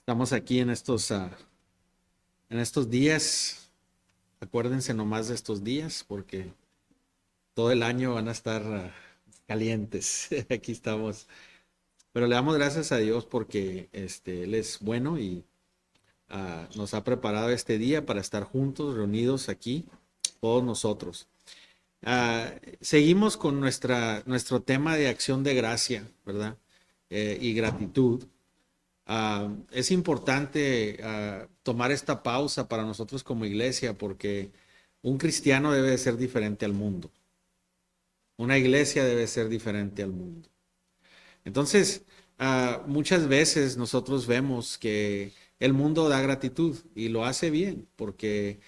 Estamos aquí en estos días. Acuérdense nomás de estos días porque todo el año van a estar calientes. Aquí estamos. Pero le damos gracias a Dios porque Él es bueno y nos ha preparado este día para estar juntos, reunidos aquí, todos nosotros. Seguimos con nuestro tema de acción de gracia, ¿verdad? Y gratitud. Es importante tomar esta pausa para nosotros como iglesia porque un cristiano debe de ser diferente al mundo. Una iglesia debe ser diferente al mundo. Entonces, muchas veces nosotros vemos que el mundo da gratitud y lo hace bien porque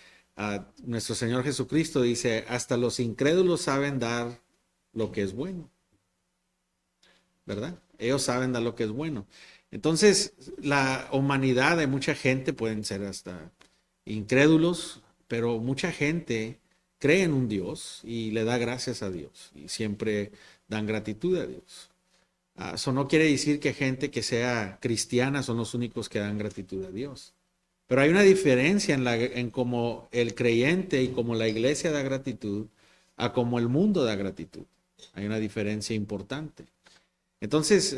nuestro Señor Jesucristo dice, hasta los incrédulos saben dar lo que es bueno, ¿verdad? Ellos saben dar lo que es bueno. Entonces, la humanidad de mucha gente pueden ser hasta incrédulos, pero mucha gente cree en un Dios y le da gracias a Dios y siempre dan gratitud a Dios. Eso no quiere decir que gente que sea cristiana son los únicos que dan gratitud a Dios. Pero hay una diferencia en cómo el creyente y cómo la iglesia da gratitud a cómo el mundo da gratitud. Hay una diferencia importante. Entonces,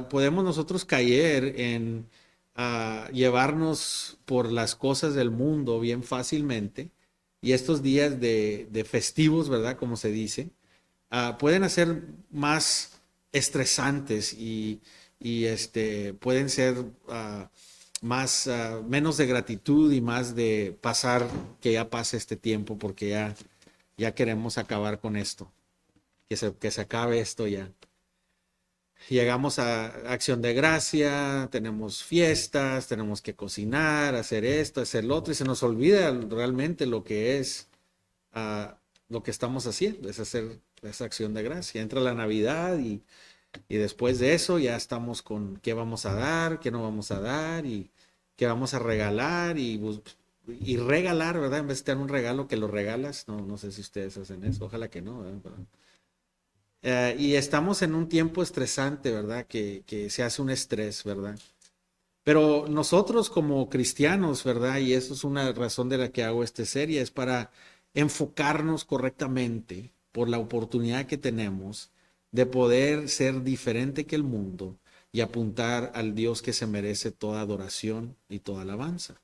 podemos nosotros caer en llevarnos por las cosas del mundo bien fácilmente. Y estos días de festivos, ¿verdad? Como se dice, pueden hacer más estresantes y pueden ser menos de gratitud y más de pasar, que ya pase este tiempo porque ya queremos acabar con esto, que se acabe esto ya. Llegamos a Acción de Gracia, tenemos fiestas, tenemos que cocinar, hacer esto, hacer lo otro, y se nos olvida realmente lo que es lo que estamos haciendo, es hacer esa Acción de Gracia. Entra la Navidad y después de eso ya estamos con qué vamos a dar, qué no vamos a dar y qué vamos a regalar y regalar, ¿verdad? En vez de tener un regalo que lo regalas, no sé si ustedes hacen eso, ojalá que no, ¿verdad? Y estamos en un tiempo estresante, ¿verdad? Que se hace un estrés, ¿verdad? Pero nosotros como cristianos, ¿verdad? Y eso es una razón de la que hago esta serie, es para enfocarnos correctamente por la oportunidad que tenemos de poder ser diferente que el mundo y apuntar al Dios que se merece toda adoración y toda alabanza.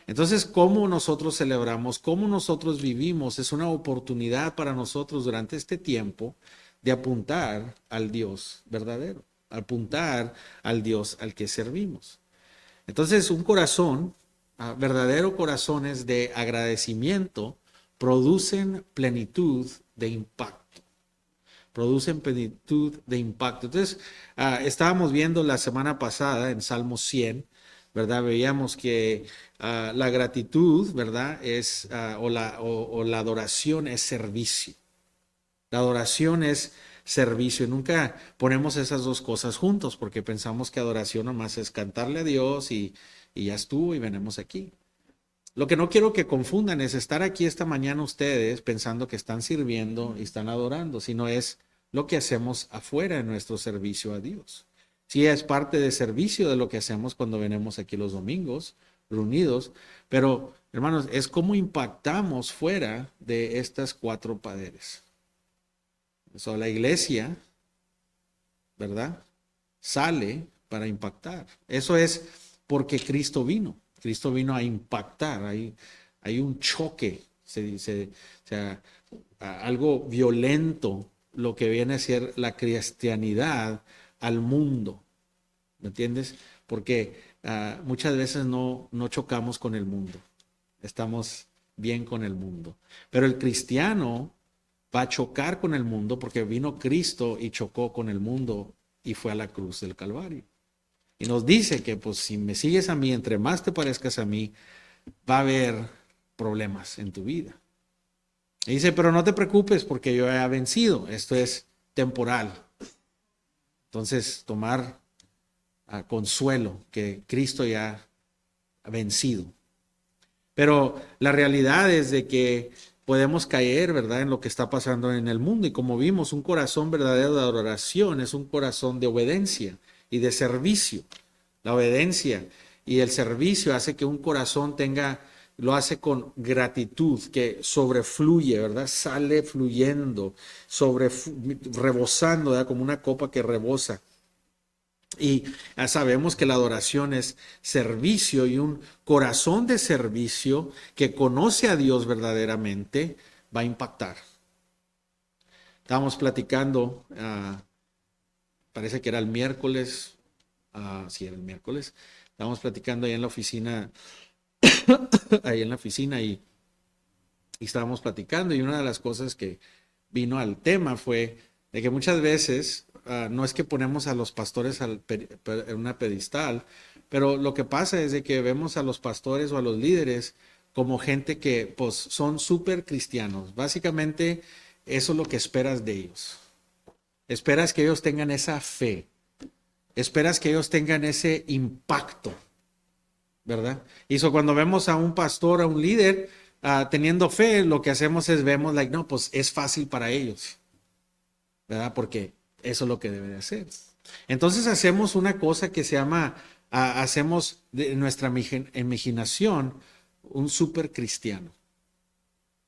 Entonces, cómo nosotros celebramos, cómo nosotros vivimos, es una oportunidad para nosotros durante este tiempo de apuntar al Dios verdadero, apuntar al Dios al que servimos. Entonces, un corazón, verdadero corazones de agradecimiento, producen plenitud de impacto. Producen plenitud de impacto. Entonces, estábamos viendo la semana pasada en Salmo 100, ¿verdad? Veíamos que la gratitud, ¿verdad? O la adoración es servicio. La adoración es servicio. Y nunca ponemos esas dos cosas juntos porque pensamos que adoración nomás es cantarle a Dios y ya estuvo y venimos aquí. Lo que no quiero que confundan es estar aquí esta mañana ustedes pensando que están sirviendo y están adorando, sino es lo que hacemos afuera en nuestro servicio a Dios. Sí, es parte de servicio de lo que hacemos cuando venimos aquí los domingos reunidos, pero hermanos, es cómo impactamos fuera de estas cuatro paredes. So, la iglesia, ¿verdad? Sale para impactar. Eso es porque Cristo vino. Cristo vino a impactar. Hay un choque, se dice, o sea, algo violento, lo que viene a ser la cristianidad al mundo. ¿Me entiendes? Porque muchas veces no chocamos con el mundo. Estamos bien con el mundo. Pero el cristiano va a chocar con el mundo porque vino Cristo y chocó con el mundo y fue a la cruz del Calvario. Y nos dice que pues si me sigues a mí, entre más te parezcas a mí, va a haber problemas en tu vida. Y dice, pero no te preocupes porque yo he vencido, esto es temporal. Entonces, tomar consuelo que Cristo ya ha vencido. Pero la realidad es de que podemos caer, ¿verdad?, en lo que está pasando en el mundo. Y como vimos, un corazón verdadero de adoración es un corazón de obediencia y de servicio. La obediencia. Y el servicio hace que un corazón lo hace con gratitud, que sobrefluye, ¿verdad? Sale fluyendo, rebosando, ¿verdad? Como una copa que rebosa. Y sabemos que la adoración es servicio, y un corazón de servicio que conoce a Dios verdaderamente va a impactar. Estábamos platicando, parece que era el miércoles, sí era el miércoles, estábamos platicando ahí en la oficina, y estábamos platicando, y una de las cosas que vino al tema fue de que muchas veces no es que ponemos a los pastores en una pedestal, pero lo que pasa es de que vemos a los pastores o a los líderes como gente que pues son súper cristianos. Básicamente eso es lo que esperas de ellos. Esperas que ellos tengan esa fe. Esperas que ellos tengan ese impacto, ¿verdad? Y cuando vemos a un pastor, a un líder teniendo fe, lo que hacemos es vemos, no, pues es fácil para ellos, ¿verdad? Porque eso es lo que debe de hacer. Entonces hacemos una cosa que se llama, hacemos de nuestra imaginación un super cristiano.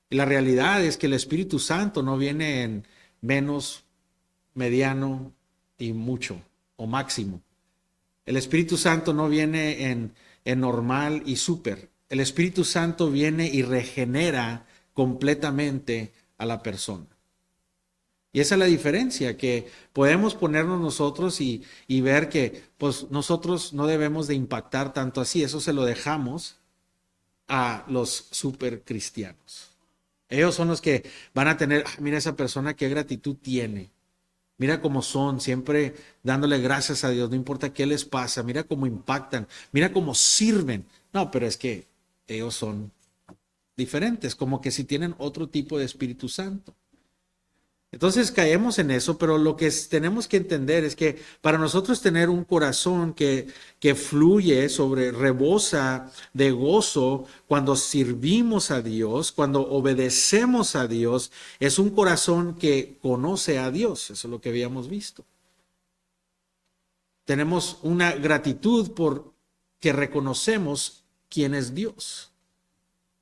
Y la realidad es que el Espíritu Santo no viene en menos, mediano y mucho o máximo. El Espíritu Santo no viene en normal y súper. El Espíritu Santo viene y regenera completamente a la persona. Y esa es la diferencia, que podemos ponernos nosotros y ver que pues nosotros no debemos de impactar tanto así. Eso se lo dejamos a los super cristianos. Ellos son los que van a tener, mira esa persona qué gratitud tiene. Mira cómo son, siempre dándole gracias a Dios, no importa qué les pasa, mira cómo impactan, mira cómo sirven. No, pero es que ellos son diferentes, como que si tienen otro tipo de Espíritu Santo. Entonces caemos en eso, pero lo que tenemos que entender es que para nosotros tener un corazón que fluye rebosa de gozo cuando servimos a Dios, cuando obedecemos a Dios, es un corazón que conoce a Dios. Eso es lo que habíamos visto. Tenemos una gratitud por que reconocemos quién es Dios.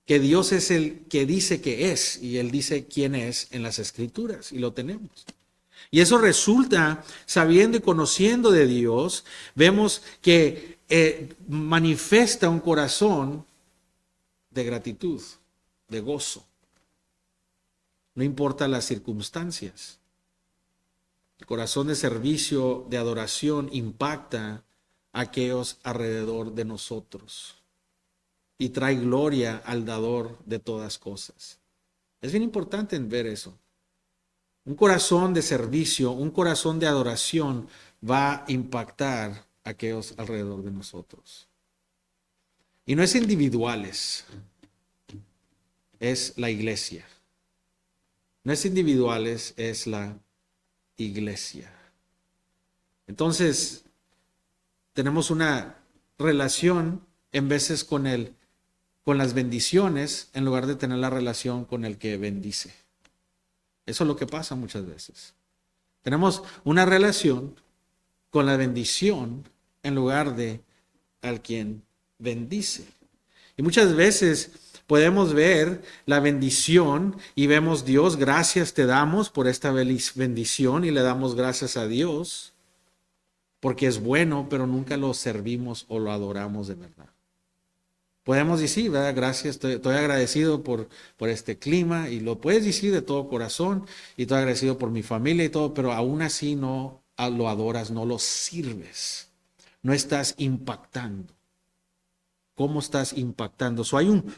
Que Dios es el que dice que es, y Él dice quién es en las Escrituras, y lo tenemos. Y eso resulta, sabiendo y conociendo de Dios, vemos que manifiesta un corazón de gratitud, de gozo. No importa las circunstancias. El corazón de servicio, de adoración, impacta a aquellos alrededor de nosotros y trae gloria al dador de todas cosas. Es bien importante ver eso. Un corazón de servicio, un corazón de adoración va a impactar a aquellos alrededor de nosotros. Y no es individuales, es la iglesia. No es individuales, es la iglesia. Entonces, tenemos una relación en veces con las bendiciones en lugar de tener la relación con el que bendice. Eso es lo que pasa muchas veces. Tenemos una relación con la bendición en lugar de al quien bendice. Y muchas veces podemos ver la bendición y vemos, Dios, gracias te damos por esta bendición, y le damos gracias a Dios porque es bueno, pero nunca lo servimos o lo adoramos de verdad. Podemos decir, ¿verdad? Gracias, estoy agradecido por este clima, y lo puedes decir de todo corazón, y estoy agradecido por mi familia y todo, pero aún así no lo adoras, no lo sirves, no estás impactando. ¿Cómo estás impactando? Hay un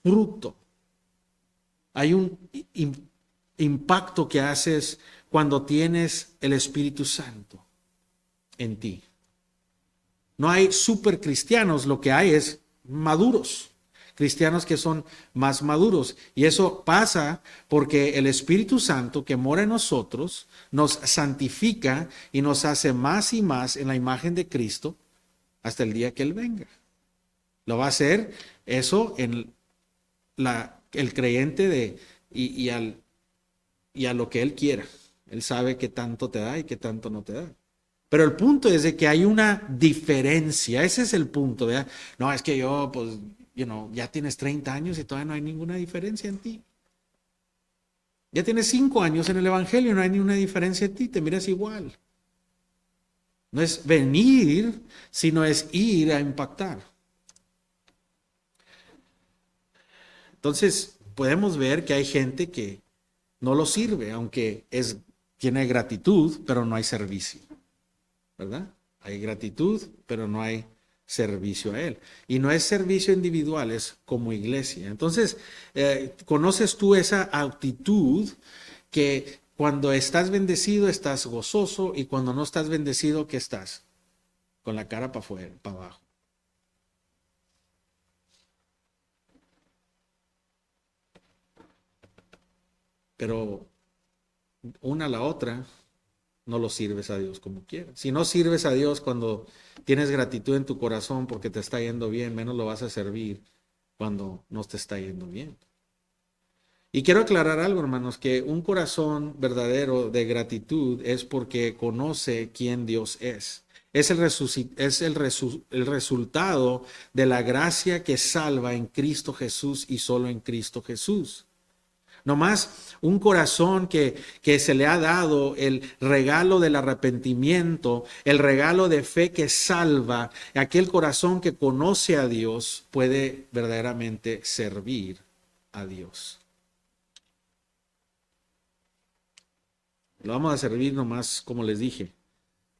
fruto, hay un impacto que haces cuando tienes el Espíritu Santo en ti. No hay super cristianos, lo que hay es maduros, cristianos que son más maduros. Y eso pasa porque el Espíritu Santo que mora en nosotros nos santifica y nos hace más y más en la imagen de Cristo hasta el día que Él venga. Lo va a hacer eso en el creyente y a lo que Él quiera. Él sabe qué tanto te da y qué tanto no te da. Pero el punto es de que hay una diferencia, ese es el punto, ¿verdad? No, es que yo, pues, ya tienes 30 años y todavía no hay ninguna diferencia en ti. Ya tienes 5 años en el Evangelio, no hay ninguna diferencia en ti, te miras igual. No es venir, sino es ir a impactar. Entonces, podemos ver que hay gente que no lo sirve, aunque tiene gratitud, pero no hay servicio, ¿verdad? Hay gratitud, pero no hay servicio a Él. Y no es servicio individual, es como iglesia. Entonces, ¿conoces tú esa actitud que cuando estás bendecido estás gozoso y cuando no estás bendecido, ¿qué estás? Con la cara para afuera, para abajo? Pero una a la otra no lo sirves a Dios como quieras. Si no sirves a Dios cuando tienes gratitud en tu corazón porque te está yendo bien, menos lo vas a servir cuando no te está yendo bien. Y quiero aclarar algo, hermanos, que un corazón verdadero de gratitud es porque conoce quién Dios es. Es el resultado de la gracia que salva en Cristo Jesús y solo en Cristo Jesús. No más un corazón que se le ha dado el regalo del arrepentimiento, el regalo de fe que salva, aquel corazón que conoce a Dios puede verdaderamente servir a Dios. Lo vamos a servir nomás, como les dije,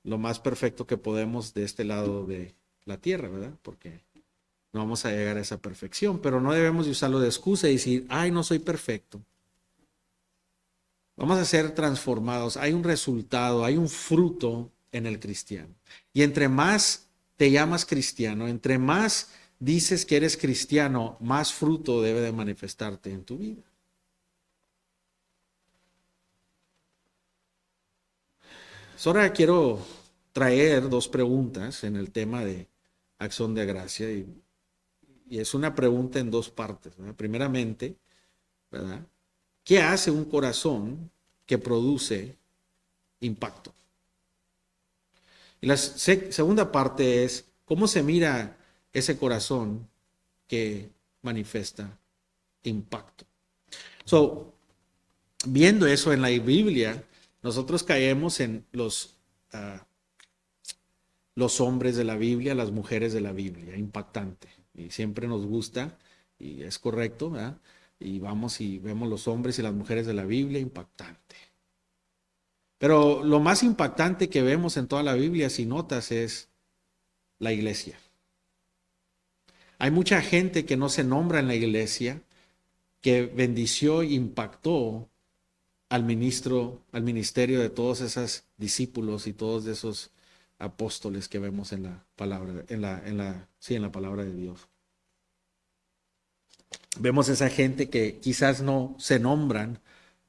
lo más perfecto que podemos de este lado de la tierra, ¿verdad? Porque no vamos a llegar a esa perfección, pero no debemos de usarlo de excusa y decir, ay, no soy perfecto. Vamos a ser transformados. Hay un resultado, hay un fruto en el cristiano. Y entre más te llamas cristiano, entre más dices que eres cristiano, más fruto debe de manifestarte en tu vida. Ahora quiero traer dos preguntas en el tema de acción de gracia y es una pregunta en dos partes, ¿verdad? Primeramente, ¿verdad? ¿Qué hace un corazón que produce impacto? Y la segunda parte es, ¿cómo se mira ese corazón que manifiesta impacto? Viendo eso en la Biblia, nosotros caemos en los hombres de la Biblia, las mujeres de la Biblia, impactante. Y siempre nos gusta, y es correcto, ¿verdad? Y vamos y vemos los hombres y las mujeres de la Biblia, impactante. Pero lo más impactante que vemos en toda la Biblia, si notas, es la iglesia. Hay mucha gente que no se nombra en la iglesia, que bendició e impactó al ministerio de todos esos discípulos y todos esos apóstoles que vemos en la palabra, en la palabra de Dios. Vemos esa gente que quizás no se nombran,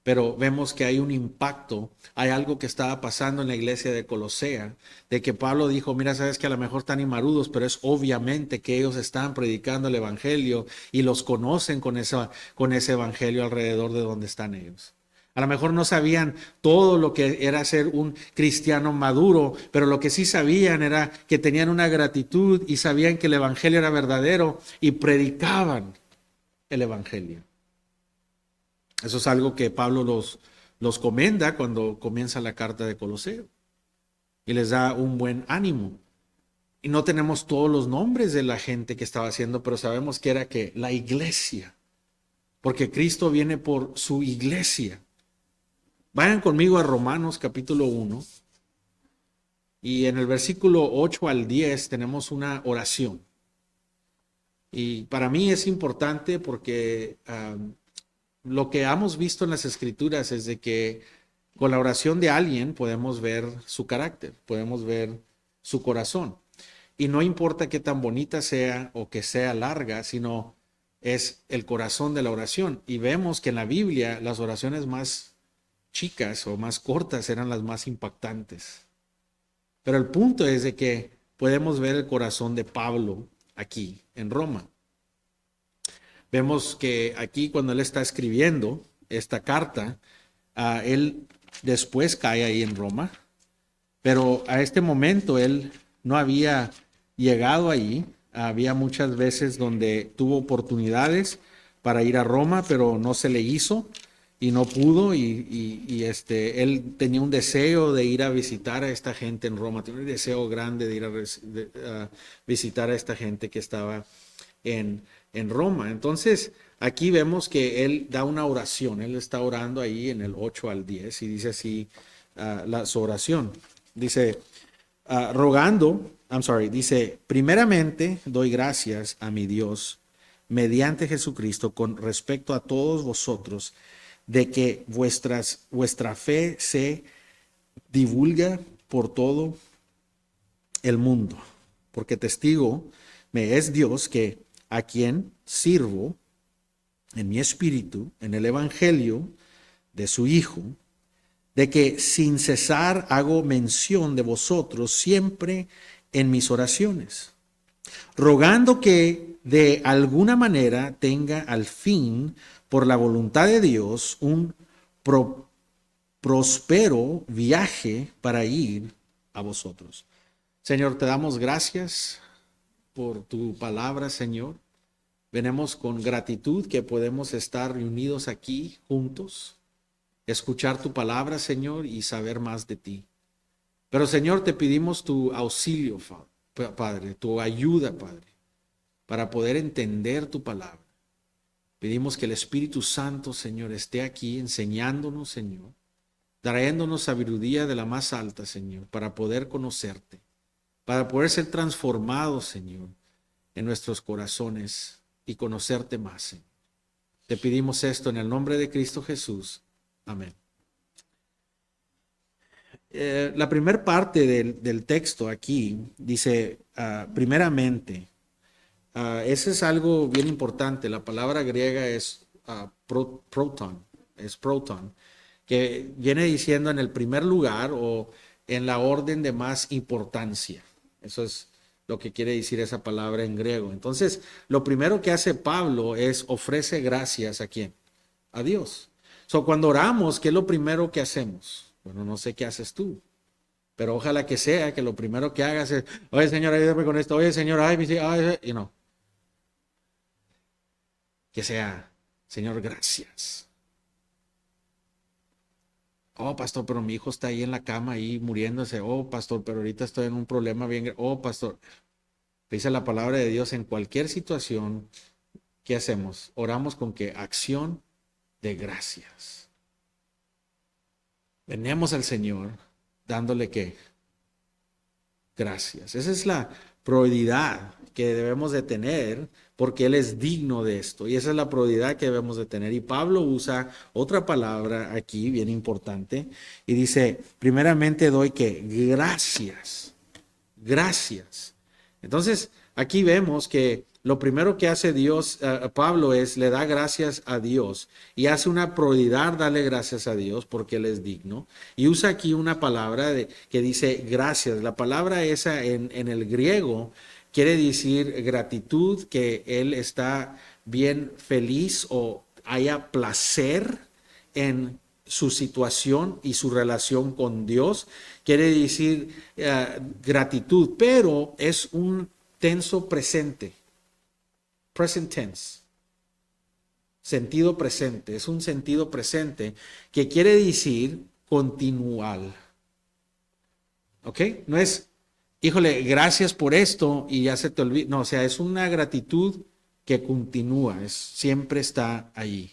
pero vemos que hay un impacto, hay algo que estaba pasando en la iglesia de Colosea, de que Pablo dijo, mira, sabes que a lo mejor están inmaduros, pero es obviamente que ellos están predicando el evangelio y los conocen con ese evangelio alrededor de donde están ellos. A lo mejor no sabían todo lo que era ser un cristiano maduro, pero lo que sí sabían era que tenían una gratitud y sabían que el evangelio era verdadero y predicaban el evangelio. Eso es algo que Pablo los comenda cuando comienza la carta de Coloseo y les da un buen ánimo. Y no tenemos todos los nombres de la gente que estaba haciendo, pero sabemos que era que la iglesia, porque Cristo viene por su iglesia. Vayan conmigo a Romanos capítulo 1 y en el versículo 8 al 10 tenemos una oración. Y para mí es importante porque lo que hemos visto en las escrituras es de que con la oración de alguien podemos ver su carácter, podemos ver su corazón. Y no importa qué tan bonita sea o que sea larga, sino es el corazón de la oración. Y vemos que en la Biblia las oraciones más chicas o más cortas eran las más impactantes. Pero el punto es de que podemos ver el corazón de Pablo aquí en Roma. Vemos que aquí cuando él está escribiendo esta carta, él después cae ahí en Roma, pero a este momento él no había llegado allí. Había muchas veces donde tuvo oportunidades para ir a Roma, pero no se le hizo y no pudo. Él tenía un deseo de ir a visitar a esta gente en Roma, tenía un deseo grande de ir a visitar a esta gente que estaba en Roma. Entonces, aquí vemos que él da una oración, él está orando ahí en el 8 al 10 y dice así su oración. Dice, dice, primeramente doy gracias a mi Dios mediante Jesucristo con respecto a todos vosotros, de que vuestra fe se divulga por todo el mundo, porque testigo me es Dios que a quien sirvo en mi espíritu, en el evangelio de su Hijo, de que sin cesar hago mención de vosotros siempre en mis oraciones, rogando que de alguna manera tenga al fin, por la voluntad de Dios, un próspero viaje para ir a vosotros. Señor, te damos gracias por tu palabra, Señor. Venimos con gratitud que podemos estar reunidos aquí juntos, escuchar tu palabra, Señor, y saber más de ti. Pero, Señor, te pedimos tu auxilio, Padre, tu ayuda, Padre, para poder entender tu palabra. Pedimos que el Espíritu Santo, Señor, esté aquí enseñándonos, Señor, trayéndonos sabiduría de la más alta, Señor, para poder conocerte, para poder ser transformados, Señor, en nuestros corazones y conocerte más, Señor. Te pedimos esto en el nombre de Cristo Jesús. Amén. La primera parte del texto aquí dice, primeramente, ese es algo bien importante. La palabra griega es proton, que viene diciendo en el primer lugar o en la orden de más importancia. Eso es lo que quiere decir esa palabra en griego. Entonces, lo primero que hace Pablo es ofrece gracias ¿a quién? A Dios. Cuando oramos, ¿qué es lo primero que hacemos? Bueno, no sé qué haces tú, pero ojalá que sea que lo primero que hagas es, oye, Señor, ayúdame con esto, oye, Señor, y no. Que sea, Señor, gracias. Oh, pastor, pero mi hijo está ahí en la cama, ahí muriéndose. Oh, pastor, pero ahorita estoy en un problema bien. Oh, pastor, dice la palabra de Dios en cualquier situación. ¿Qué hacemos? Oramos con que acción de gracias. Venimos al Señor dándole que gracias. Esa es la prioridad que debemos de tener porque Él es digno de esto. Y esa es la prioridad que debemos de tener. Y Pablo usa otra palabra aquí bien importante y dice, primeramente doy que gracias. Gracias. Entonces, aquí vemos que lo primero que hace Pablo es le da gracias a Dios y hace una prioridad darle gracias a Dios porque Él es digno. Y usa aquí una palabra que dice gracias. La palabra esa en el griego quiere decir gratitud, que Él está bien feliz o haya placer en su situación y su relación con Dios. Quiere decir gratitud, pero es un tenso presente. Present tense. Sentido presente. Es un sentido presente que quiere decir continual. ¿Ok? No es, híjole, gracias por esto y ya se te olvida. No, o sea, es una gratitud que continúa, siempre está allí.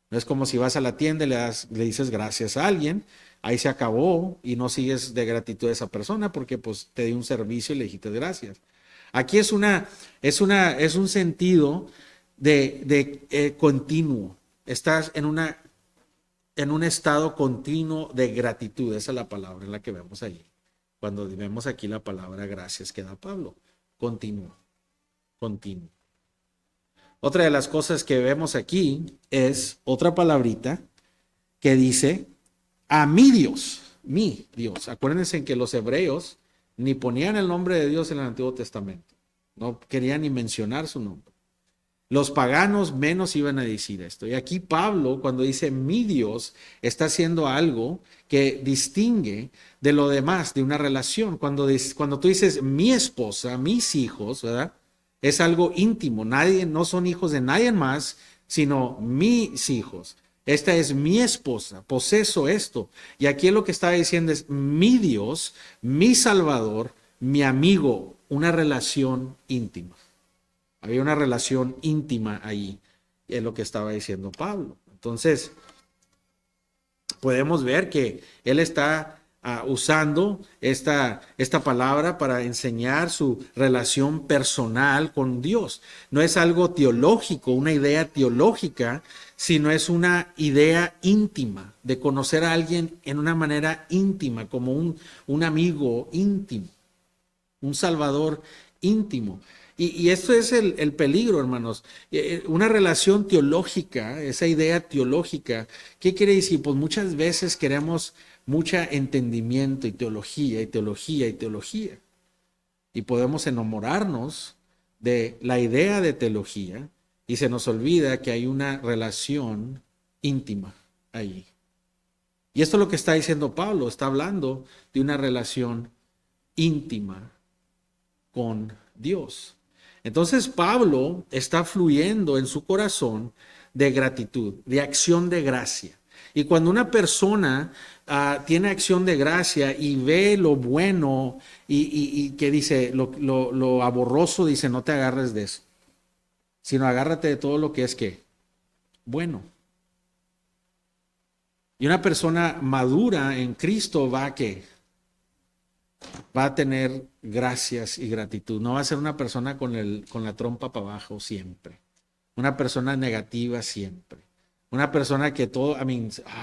No es como si vas a la tienda y le dices gracias a alguien, ahí se acabó y no sigues de gratitud a esa persona porque pues te dio un servicio y le dijiste gracias. Aquí es un sentido de continuo. Estás en un estado continuo de gratitud. Esa es la palabra en la que vemos allí. Cuando vemos aquí la palabra gracias que da Pablo. Continuo. Continuo. Otra de las cosas que vemos aquí es otra palabrita que dice a mi Dios. Acuérdense que los hebreos ni ponían el nombre de Dios en el Antiguo Testamento. No querían ni mencionar su nombre. Los paganos menos iban a decir esto. Y aquí Pablo, cuando dice mi Dios, está haciendo algo que distingue de lo demás, de una relación. Cuando tú dices mi esposa, mis hijos, ¿verdad? Es algo íntimo. No son hijos de nadie más, sino mis hijos. Esta es mi esposa, poseso esto. Y aquí lo que está diciendo es mi Dios, mi Salvador, mi amigo, una relación íntima. Había una relación íntima ahí, es lo que estaba diciendo Pablo. Entonces, podemos ver que él está usando esta palabra para enseñar su relación personal con Dios. No es algo teológico, una idea teológica, sino es una idea íntima, de conocer a alguien en una manera íntima, como un amigo íntimo, un salvador íntimo. Y esto es el peligro, hermanos. Una relación teológica, esa idea teológica, ¿qué quiere decir? Pues muchas veces queremos mucho entendimiento y teología y teología y teología. Y podemos enamorarnos de la idea de teología y se nos olvida que hay una relación íntima allí. Y esto es lo que está diciendo Pablo, está hablando de una relación íntima con Dios. Entonces Pablo está fluyendo en su corazón de gratitud, de acción de gracia. Y cuando una persona tiene acción de gracia y ve lo bueno y que dice lo aborroso, dice no te agarres de eso, sino agárrate de todo lo que es que bueno. Y una persona madura en Cristo va a tener gracias y gratitud. No va a ser una persona con la trompa para abajo siempre. Una persona negativa siempre. Una persona que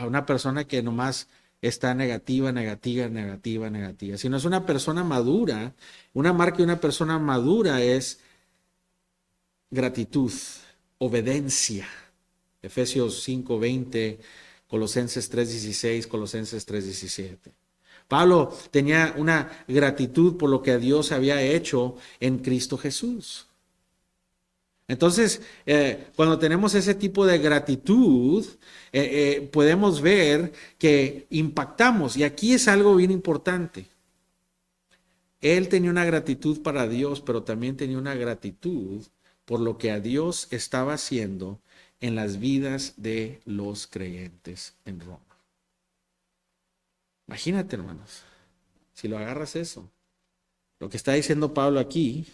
una persona que nomás está negativa, negativa, negativa, negativa. Si no es una persona madura, una marca de una persona madura es gratitud, obediencia. Efesios 5:20, Colosenses 3:16, Colosenses 3:17. Pablo tenía una gratitud por lo que Dios había hecho en Cristo Jesús. Entonces, cuando tenemos ese tipo de gratitud, podemos ver que impactamos. Y aquí es algo bien importante. Él tenía una gratitud para Dios, pero también tenía una gratitud por lo que a Dios estaba haciendo en las vidas de los creyentes en Roma. Imagínate, hermanos, si lo agarras eso. Lo que está diciendo Pablo aquí,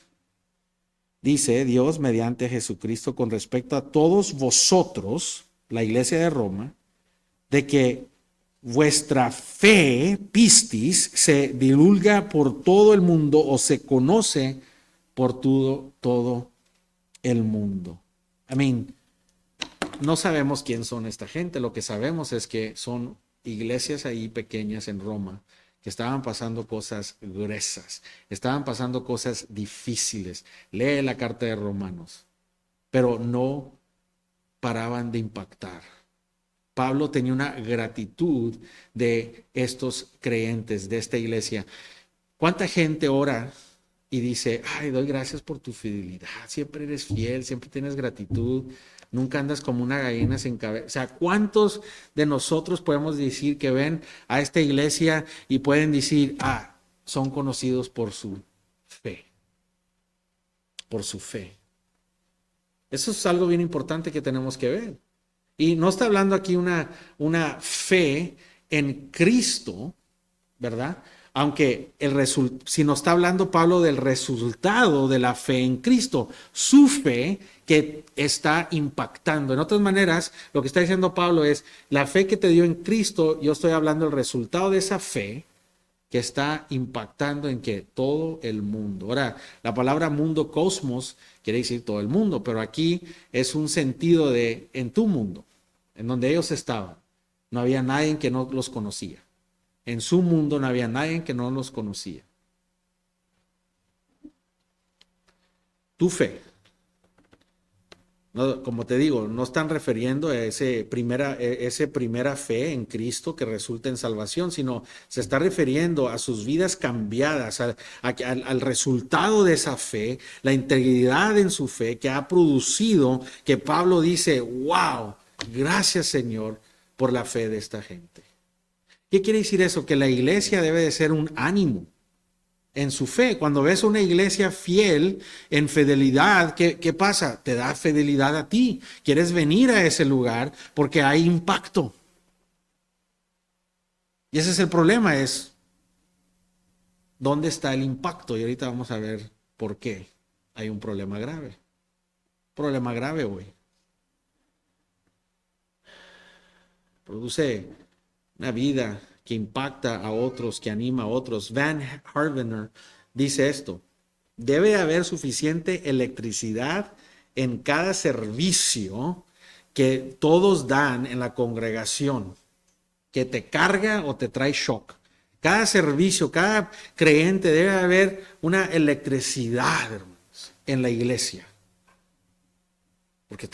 dice Dios mediante Jesucristo con respecto a todos vosotros, la iglesia de Roma, de que vuestra fe, pistis, se divulga por todo el mundo o se conoce por todo el mundo. No sabemos quién son esta gente, lo que sabemos es que son iglesias ahí pequeñas en Roma que estaban pasando cosas gruesas, estaban pasando cosas difíciles. Lee la carta de Romanos, pero no paraban de impactar. Pablo tenía una gratitud de estos creyentes, de esta iglesia. ¿Cuánta gente ora y dice, ay, doy gracias por tu fidelidad, siempre eres fiel, siempre tienes gratitud, nunca andas como una gallina sin cabeza? O sea, ¿cuántos de nosotros podemos decir que ven a esta iglesia y pueden decir, son conocidos por su fe? Por su fe. Eso es algo bien importante que tenemos que ver. Y no está hablando aquí una fe en Cristo, ¿verdad? Aunque si nos está hablando Pablo del resultado de la fe en Cristo, su fe que está impactando. En otras maneras, lo que está diciendo Pablo es, la fe que te dio en Cristo, yo estoy hablando del resultado de esa fe que está impactando en que todo el mundo. Ahora, la palabra mundo, cosmos, quiere decir todo el mundo, pero aquí es un sentido de en tu mundo, en donde ellos estaban. No había nadie que no los conocía. En su mundo no había nadie que no los conocía. Tu fe. No, como te digo, no están refiriendo a ese primera fe en Cristo que resulta en salvación, sino se está refiriendo a sus vidas cambiadas, al resultado de esa fe, la integridad en su fe que ha producido que Pablo dice, wow, gracias Señor por la fe de esta gente. ¿Qué quiere decir eso? Que la iglesia debe de ser un ánimo en su fe. Cuando ves una iglesia fiel en fidelidad, ¿qué pasa? Te da fidelidad a ti. Quieres venir a ese lugar porque hay impacto. Y ese es el problema, es ¿dónde está el impacto? Y ahorita vamos a ver por qué hay un problema grave. Problema grave, güey. Produce una vida que impacta a otros, que anima a otros. Van Harvener dice esto: debe haber suficiente electricidad en cada servicio que todos dan en la congregación, que te carga o te trae shock. Cada servicio, cada creyente debe haber una electricidad, hermanos, en la iglesia. Porque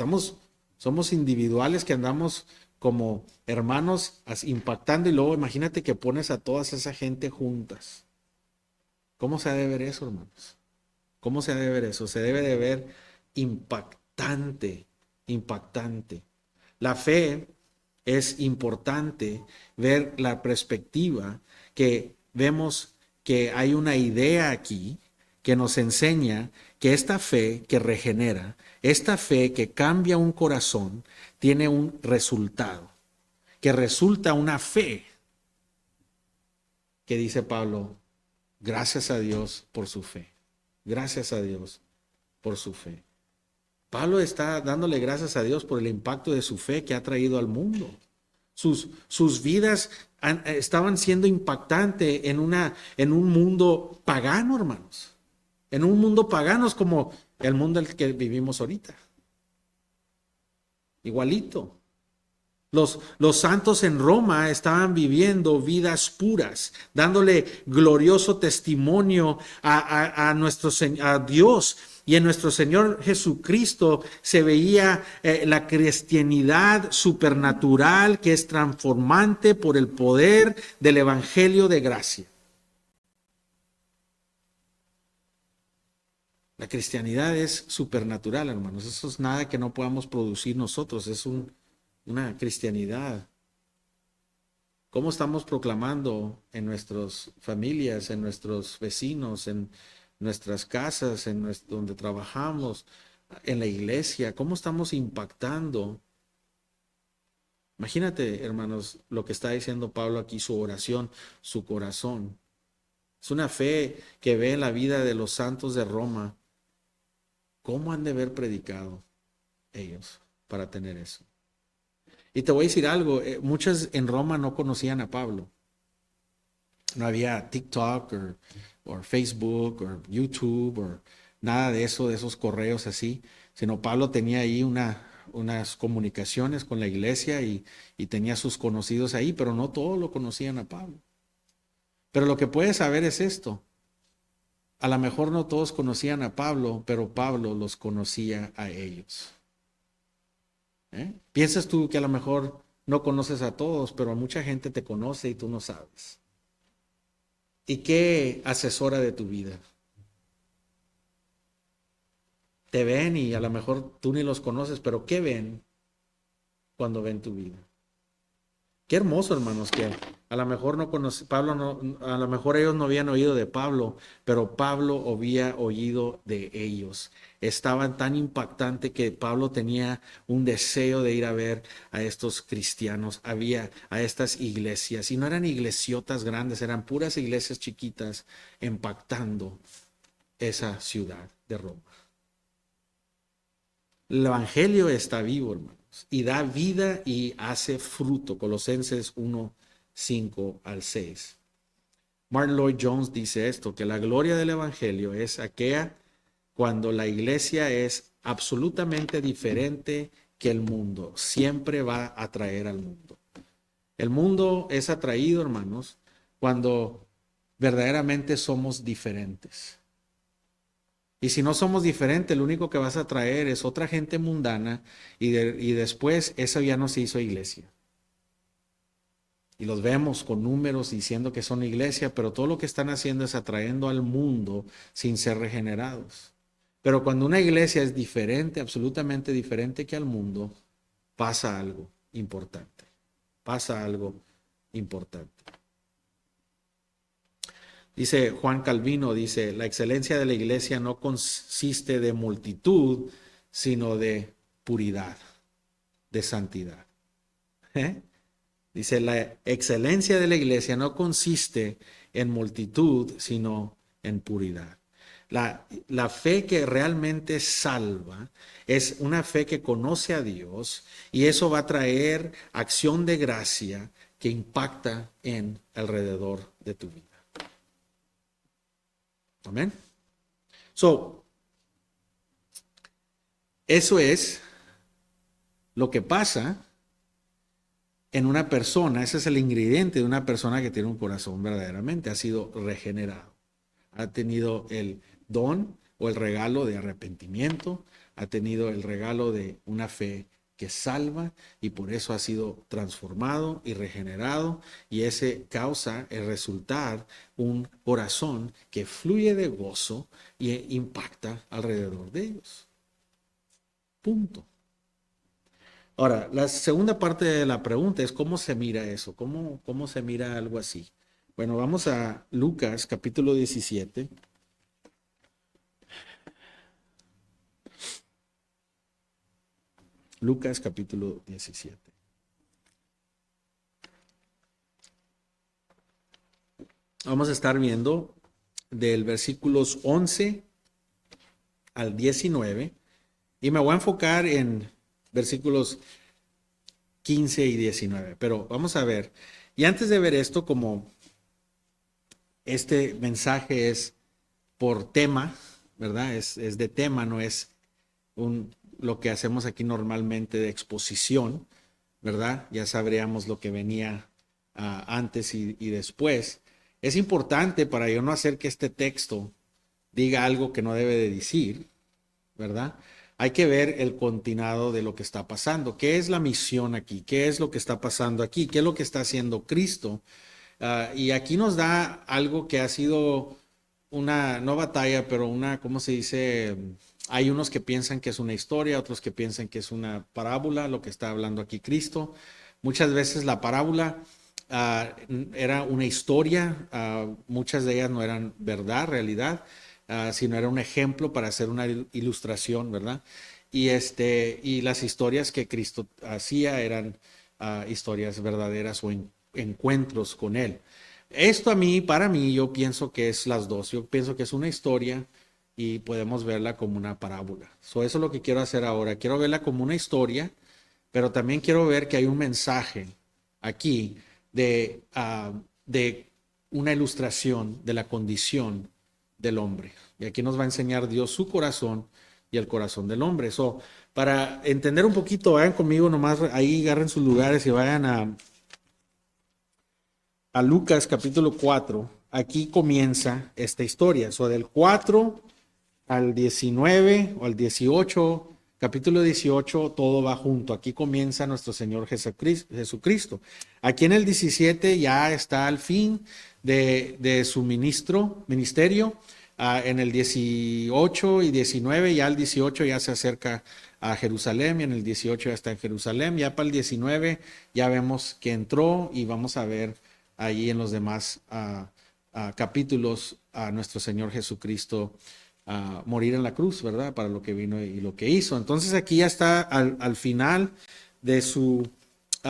somos individuales que andamos como hermanos impactando, y luego imagínate que pones a toda esa gente juntas. ¿Cómo se ha de ver eso, hermanos? ¿Cómo se ha de ver eso? Se debe de ver impactante, impactante. La fe es importante ver la perspectiva que vemos que hay una idea aquí que nos enseña que esta fe que regenera, esta fe que cambia un corazón, tiene un resultado, que resulta una fe que dice Pablo, gracias a Dios por su fe. Gracias a Dios por su fe. Pablo está dándole gracias a Dios por el impacto de su fe que ha traído al mundo. Sus vidas estaban siendo impactantes en un mundo pagano, hermanos. En un mundo pagano es como el mundo en el que vivimos ahorita. Igualito. Los santos en Roma estaban viviendo vidas puras, dándole glorioso testimonio a Dios. Y en nuestro Señor Jesucristo se veía la cristianidad supernatural que es transformante por el poder del Evangelio de gracia. La cristianidad es supernatural, hermanos. Eso es nada que no podamos producir nosotros. Es una cristianidad. ¿Cómo estamos proclamando en nuestras familias, en nuestros vecinos, en nuestras casas, donde trabajamos, en la iglesia? ¿Cómo estamos impactando? Imagínate, hermanos, lo que está diciendo Pablo aquí, su oración, su corazón. Es una fe que ve en la vida de los santos de Roma. ¿Cómo han de haber predicado ellos para tener eso? Y te voy a decir algo, muchos en Roma no conocían a Pablo. No había TikTok o Facebook o YouTube o nada de eso, de esos correos así, sino Pablo tenía ahí unas comunicaciones con la iglesia y tenía sus conocidos ahí, pero no todos lo conocían a Pablo. Pero lo que puedes saber es esto. A lo mejor no todos conocían a Pablo, pero Pablo los conocía a ellos. ¿Piensas tú que a lo mejor no conoces a todos, pero mucha gente te conoce y tú no sabes? ¿Y qué asesora de tu vida? Te ven y a lo mejor tú ni los conoces, pero ¿qué ven cuando ven tu vida? Qué hermoso, hermanos, que a lo mejor no conoce, Pablo no, a lo mejor ellos no habían oído de Pablo, pero Pablo había oído de ellos. Estaban tan impactante que Pablo tenía un deseo de ir a ver a estos cristianos, había a estas iglesias, y no eran iglesiotas grandes, eran puras iglesias chiquitas impactando esa ciudad de Roma. El evangelio está vivo, hermanos, y da vida y hace fruto. Colosenses 1, 5 al 6. Martin Lloyd Jones dice esto, que la gloria del evangelio es aquella cuando la iglesia es absolutamente diferente que el mundo. Siempre va a atraer al mundo. El mundo es atraído, hermanos, cuando verdaderamente somos diferentes. Y si no somos diferentes, lo único que vas a traer es otra gente mundana y después eso ya no se hizo iglesia. Y los vemos con números diciendo que son iglesia, pero todo lo que están haciendo es atrayendo al mundo sin ser regenerados. Pero cuando una iglesia es diferente, absolutamente diferente que al mundo, pasa algo importante. Pasa algo importante. Dice Juan Calvino, dice, la excelencia de la iglesia no consiste de multitud, sino de puridad, de santidad. ¿Eh? Dice, la excelencia de la iglesia no consiste en multitud, sino en puridad. La fe que realmente salva es una fe que conoce a Dios y eso va a traer acción de gracia que impacta en alrededor de tu vida. Amén. Eso es lo que pasa en una persona. Ese es el ingrediente de una persona que tiene un corazón verdaderamente, ha sido regenerado, ha tenido el don o el regalo de arrepentimiento, ha tenido el regalo de una fe que salva y por eso ha sido transformado y regenerado, y ese causa el resultar un corazón que fluye de gozo y impacta alrededor de ellos. Punto. Ahora, la segunda parte de la pregunta es cómo se mira eso, cómo se mira algo así. Bueno, vamos a Lucas capítulo 17. Lucas capítulo 17. Vamos a estar viendo del versículos 11 al 19 y me voy a enfocar en versículos 15 y 19, pero vamos a ver. Y antes de ver esto, como este mensaje es por tema, ¿verdad? Es de tema, no es lo que hacemos aquí normalmente de exposición, ¿verdad? Ya sabríamos lo que venía antes y después. Es importante para yo no hacer que este texto diga algo que no debe de decir, ¿verdad? Hay que ver el continuado de lo que está pasando. ¿Qué es la misión aquí? ¿Qué es lo que está pasando aquí? ¿Qué es lo que está haciendo Cristo? Y aquí nos da algo que ha sido una, no batalla, pero una, ¿cómo se dice? Hay unos que piensan que es una historia, otros que piensan que es una parábola, lo que está hablando aquí Cristo. Muchas veces la parábola era una historia, muchas de ellas no eran verdad, realidad, sino era un ejemplo para hacer una ilustración, ¿verdad? Y las historias que Cristo hacía eran historias verdaderas o encuentros con Él. Esto para mí, yo pienso que es las dos. Yo pienso que es una historia y podemos verla como una parábola. Eso es lo que quiero hacer ahora. Quiero verla como una historia, pero también quiero ver que hay un mensaje aquí de una ilustración de la condición del hombre. Y aquí nos va a enseñar Dios su corazón y el corazón del hombre. Para entender un poquito, vayan conmigo nomás, ahí agarren sus lugares y vayan a Lucas capítulo 4. Aquí comienza esta historia. Del 4 al 19 o al 18, capítulo 18, todo va junto. Aquí comienza nuestro Señor Jesucristo. Aquí en el 17 ya está al fin de su ministerio. En el 18 y 19, ya el 18 ya se acerca a Jerusalén y en el 18 ya está en Jerusalén. Ya para el 19 ya vemos que entró y vamos a ver ahí en los demás capítulos a nuestro Señor Jesucristo morir en la cruz, ¿verdad? Para lo que vino y lo que hizo. Entonces aquí ya está al final de su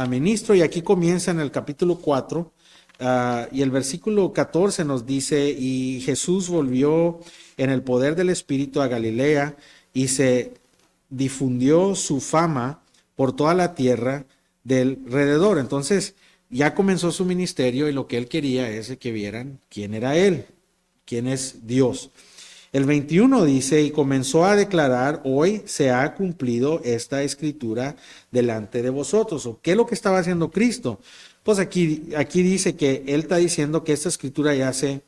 ministro y aquí comienza en el capítulo 4 y el versículo 14 nos dice, y Jesús volvió en el poder del Espíritu a Galilea y se difundió su fama por toda la tierra del alrededor. Entonces ya comenzó su ministerio y lo que él quería es que vieran quién era él, quién es Dios. El 21 dice, y comenzó a declarar, hoy se ha cumplido esta escritura delante de vosotros. ¿O qué es lo que estaba haciendo Cristo? Pues aquí dice que él está diciendo que esta escritura ya se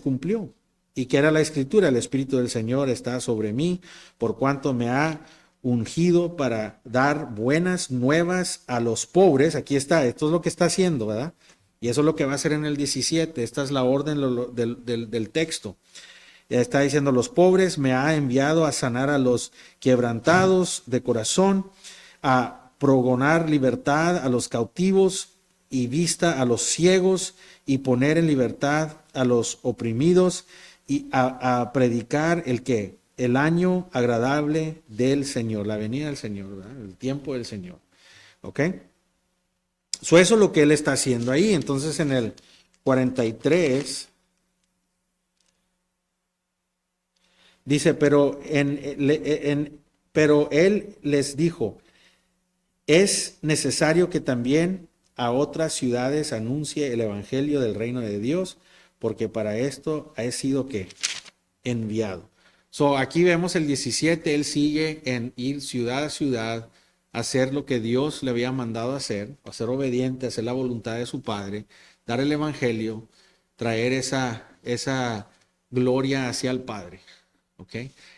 cumplió. ¿Y qué era la escritura? El Espíritu del Señor está sobre mí, por cuanto me ha ungido para dar buenas nuevas a los pobres. Aquí está, esto es lo que está haciendo, ¿verdad? Y eso es lo que va a hacer en el 17. Esta es la orden del texto. Ya está diciendo, los pobres me ha enviado a sanar a los quebrantados de corazón, a progonar libertad a los cautivos y vista a los ciegos, y poner en libertad a los oprimidos, y a predicar el que el año agradable del Señor, la venida del Señor, ¿verdad? El tiempo del Señor. ¿Ok? Eso es lo que él está haciendo ahí. Entonces en el 43 dice, pero él les dijo, es necesario que también a otras ciudades anuncie el evangelio del reino de Dios, porque para esto ha sido que enviado. So, aquí vemos el 17, él sigue en ir ciudad a ciudad, hacer lo que Dios le había mandado hacer, a ser obediente, hacer la voluntad de su Padre, dar el evangelio, traer esa gloria hacia el Padre. ¿Ok?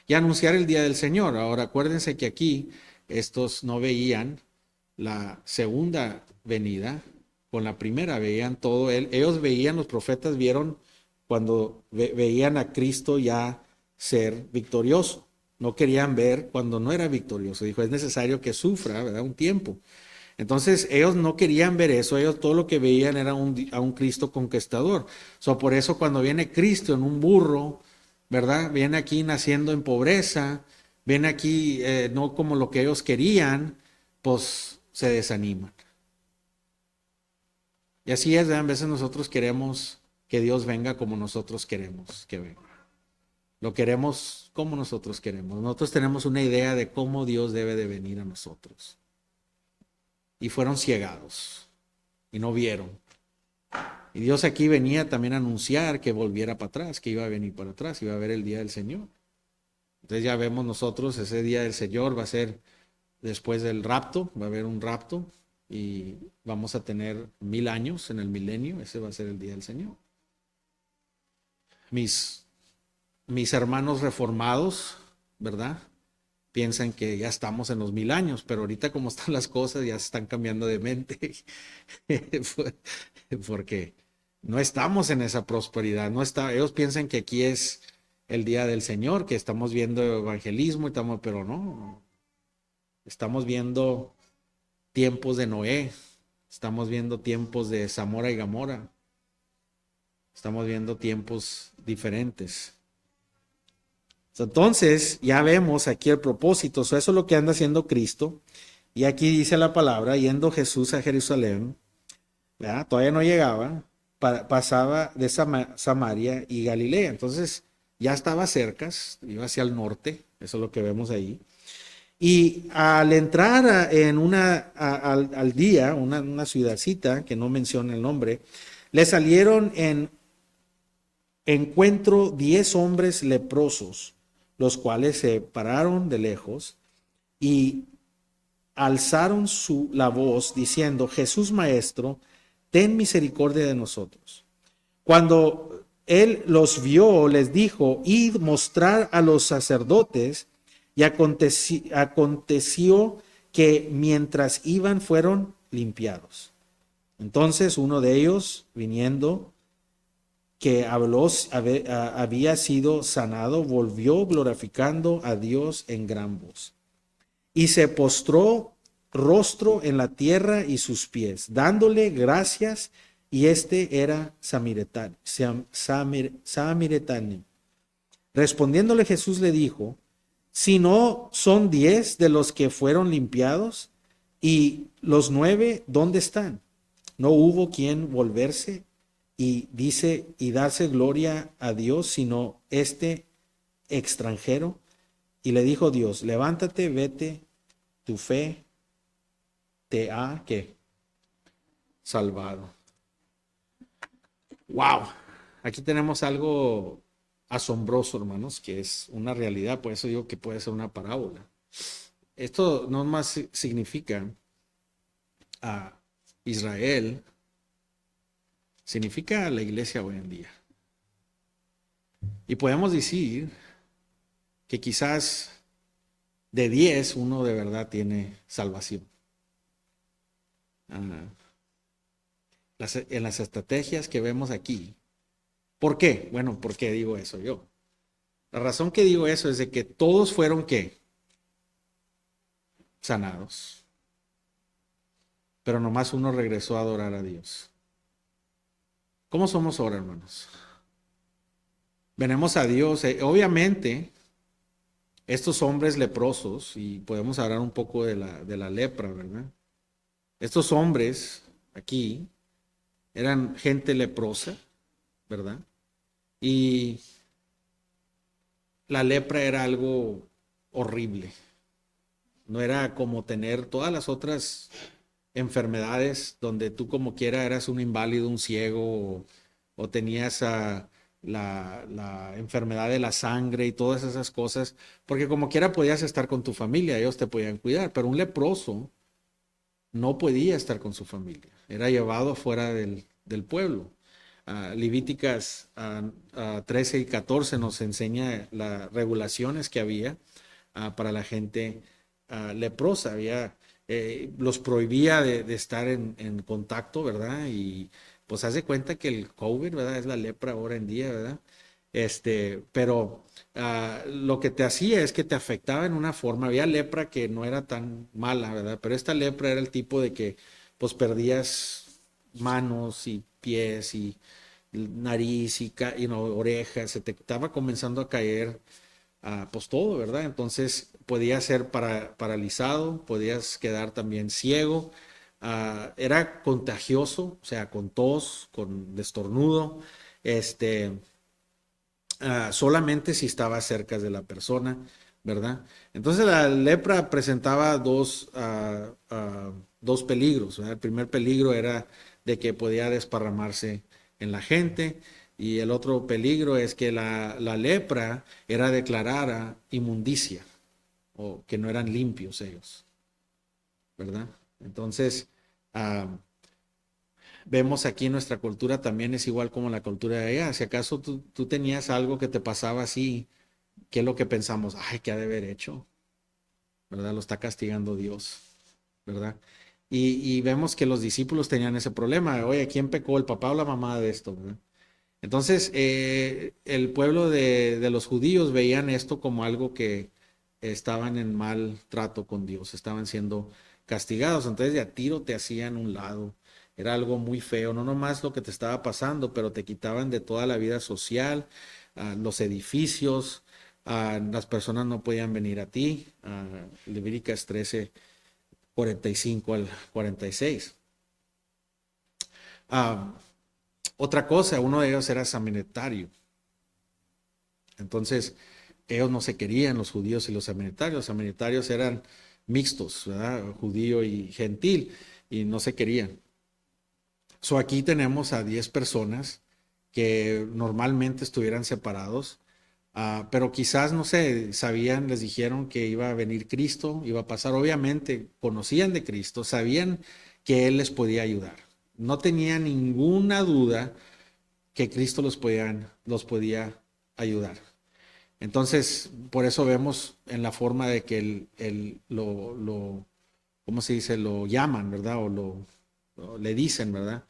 Y anunciar el día del Señor. Ahora, acuérdense que aquí estos no veían la segunda venida con la primera, veían todo. Ellos veían, los profetas vieron cuando veían a Cristo ya ser victorioso. No querían ver cuando no era victorioso. Dijo, es necesario que sufra, ¿verdad? Un tiempo. Entonces, ellos no querían ver eso. Ellos todo lo que veían era a un Cristo conquistador. Por eso cuando viene Cristo en un burro, ¿verdad? Viene aquí naciendo en pobreza, viene aquí no como lo que ellos querían, pues se desaniman. Y así es, ¿verdad? A veces nosotros queremos que Dios venga como nosotros queremos que venga. Lo queremos como nosotros queremos. Nosotros tenemos una idea de cómo Dios debe de venir a nosotros. Y fueron ciegados y no vieron. Y Dios aquí venía también a anunciar que volviera para atrás, que iba a venir para atrás, iba a ver el día del Señor. Entonces ya vemos nosotros, ese día del Señor va a ser después del rapto, va a haber un rapto y vamos a tener 1000 años en el milenio, ese va a ser el día del Señor. Mis hermanos reformados, ¿verdad? Piensan que ya estamos en los 1000 años, pero ahorita como están las cosas ya se están cambiando de mente, porque no estamos en esa prosperidad, no está, ellos piensan que aquí es el día del Señor, que estamos viendo evangelismo, pero no, estamos viendo tiempos de Noé, estamos viendo tiempos de Zamora y Gamora, estamos viendo tiempos diferentes. Entonces, ya vemos aquí el propósito, eso es lo que anda haciendo Cristo. Y aquí dice la palabra, yendo Jesús a Jerusalén, ¿verdad? Todavía no llegaba, pasaba de Samaria y Galilea. Entonces, ya estaba cerca, iba hacia el norte, eso es lo que vemos ahí. Y al entrar al día, una ciudadcita, que no menciona el nombre, le salieron en encuentro 10 hombres leprosos, los cuales se pararon de lejos y alzaron la voz diciendo, Jesús Maestro, ten misericordia de nosotros. Cuando él los vio, les dijo, id mostrar a los sacerdotes, y aconteció que mientras iban fueron limpiados. Entonces uno de ellos, viniendo, que habló, había sido sanado, volvió glorificando a Dios en gran voz. Y se postró rostro en la tierra y sus pies, dándole gracias, y este era samiretano. Respondiéndole Jesús le dijo, si no son 10 de los que fueron limpiados, y los 9, ¿dónde están? No hubo quien volverse y darse gloria a Dios, sino este extranjero. Y le dijo Dios, levántate, vete, tu fe te ha ¿qué? Salvado. Wow, aquí tenemos algo asombroso, hermanos, que es una realidad, por eso digo que puede ser una parábola. Esto no más significa a Israel, significa la iglesia hoy en día. Y podemos decir que quizás de 10 uno de verdad tiene salvación. Ah, en las estrategias que vemos aquí. ¿Por qué? Bueno, ¿por qué digo eso yo? La razón que digo eso es de que todos fueron ¿qué? Sanados. Pero nomás uno regresó a adorar a Dios. ¿Cómo somos ahora, hermanos? Venemos a Dios. Obviamente, estos hombres leprosos, y podemos hablar un poco de la lepra, ¿verdad? Estos hombres aquí eran gente leprosa, ¿verdad? Y la lepra era algo horrible. No era como tener todas las otras enfermedades donde tú como quiera eras un inválido, un ciego o tenías la enfermedad de la sangre y todas esas cosas, porque como quiera podías estar con tu familia, ellos te podían cuidar, pero un leproso no podía estar con su familia, era llevado fuera del pueblo. Levíticas 13 y 14 nos enseña las regulaciones que había para la gente leprosa. Los prohibía de estar en contacto, ¿verdad? Y pues haz de cuenta que el COVID, ¿verdad? Es la lepra ahora en día, ¿verdad? Pero lo que te hacía es que te afectaba en una forma. Había lepra que no era tan mala, ¿verdad? Pero esta lepra era el tipo de que pues perdías manos y pies y nariz y no, orejas, se te estaba comenzando a caer pues todo, ¿verdad? Entonces podías ser paralizado, podías quedar también ciego, era contagioso, o sea, con tos, con destornudo, este, solamente si estaba cerca de la persona, ¿verdad? Entonces la lepra presentaba dos peligros, ¿verdad? El primer peligro era de que podía desparramarse en la gente y el otro peligro es que la lepra era declarada inmundicia o que no eran limpios ellos, ¿verdad? Entonces, uh, vemos aquí en nuestra cultura también es igual como la cultura de allá. Si acaso tú tenías algo que te pasaba así, ¿qué es lo que pensamos? Ay, ¿qué ha de haber hecho? ¿Verdad? Lo está castigando Dios, ¿verdad? Y vemos que los discípulos tenían ese problema. Oye, ¿quién pecó, el papá o la mamá de esto? ¿Verdad? Entonces, el pueblo de los judíos veían esto como algo que estaban en mal trato con Dios, estaban siendo castigados. Entonces, de a tiro te hacían un lado. Era algo muy feo, no nomás lo que te estaba pasando, pero te quitaban de toda la vida social, los edificios, las personas no podían venir a ti. Levíticas 13, 45 al 46. Otra cosa, uno de ellos era saminetario. Entonces, ellos no se querían, los judíos y los saminetarios. Los saminetarios eran mixtos, ¿verdad? Judío y gentil, y no se querían. So, aquí tenemos a 10 personas que normalmente estuvieran separados, pero quizás, no sé, sabían, les dijeron que iba a venir Cristo, iba a pasar. Obviamente, conocían de Cristo, sabían que Él les podía ayudar. No tenían ninguna duda que Cristo los podía ayudar. Entonces, por eso vemos en la forma de que ¿cómo se dice? Lo llaman, ¿verdad? O le dicen, ¿verdad?